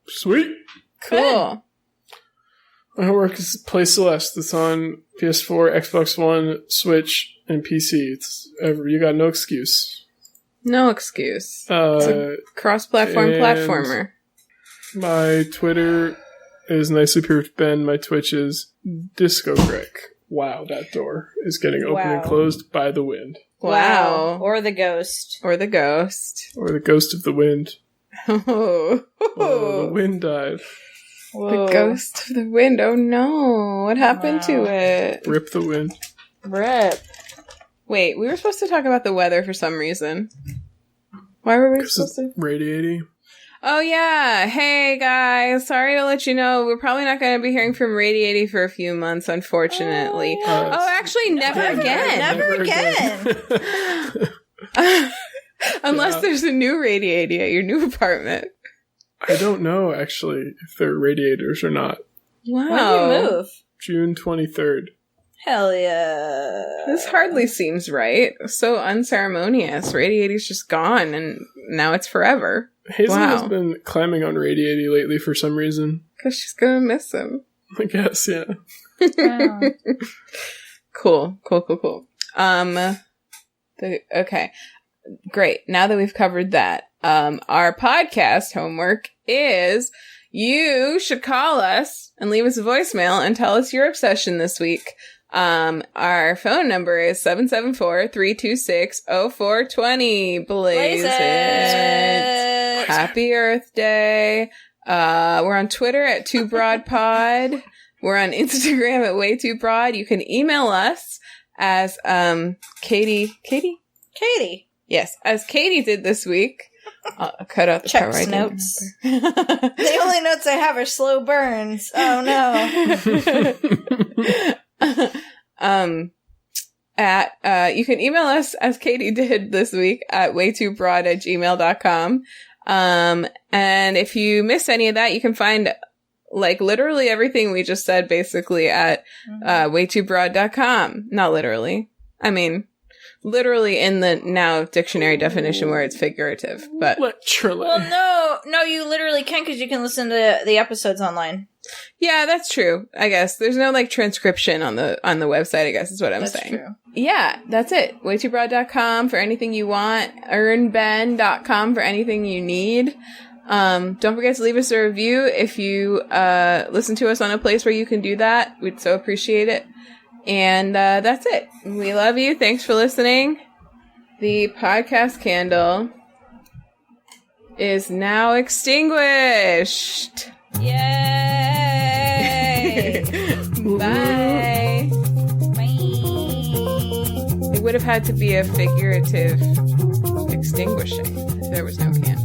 Sweet. Cool. My homework is play Celeste. It's on PS4, Xbox One, Switch, and PC. You got no excuse. No excuse. It's a cross-platform platformer. My Twitter is nicely proved Ben. My Twitch is Disco Greg. Wow, that door is getting open and closed by the wind. Wow. Or the ghost. Or the ghost. Or the ghost of the wind. Oh, the wind died. Whoa. The ghost of the wind. Oh no. What happened to it? Rip the wind. Rip. Wait, we were supposed to talk about the weather for some reason. Why were we supposed to? Radiating. Oh yeah. Hey guys, sorry to let you know, we're probably not going to be hearing from Radiating for a few months, unfortunately. Actually, never again. Never again. Unless there's a new Radiating at your new apartment. I don't know, actually, if they're radiators or not. Wow. When did you move? June 23rd. Hell yeah. This hardly seems right. So unceremonious. Radiating's just gone, and now it's forever. Hazel has been climbing on Radiating lately for some reason. Because she's going to miss him. I guess, yeah. Wow. Cool. Okay. Great. Now that we've covered that, our podcast homework is you should call us and leave us a voicemail and tell us your obsession this week. Our phone number is 774-326-0420. Blaze it. Happy Earth Day. We're on Twitter at WayTooBroadPod. We're on Instagram at WayTooBroad. You can email us as Katie? Yes, as Katie did this week. I'll cut out the part Checks notes. The only notes I have are slow burns. Oh no. You can email us as Katie did this week at waytoobroad@gmail.com. And if you missed any of that, you can find like literally everything we just said basically at waytoobroad.com. Not literally. I mean, literally in the now dictionary definition where it's figurative, but literally. Well, no, you literally can because you can listen to the episodes online. Yeah, that's true. I guess there's no like transcription on the website. I guess is what I'm saying. True. Yeah, that's it. WayTooBroad.com for anything you want. EarnBen.com for anything you need. Don't forget to leave us a review if you listen to us on a place where you can do that. We'd so appreciate it. And that's it. We love you. Thanks for listening. The podcast candle is now extinguished. Yay! Bye. Bye. It would have had to be a figurative extinguishing if there was no candle.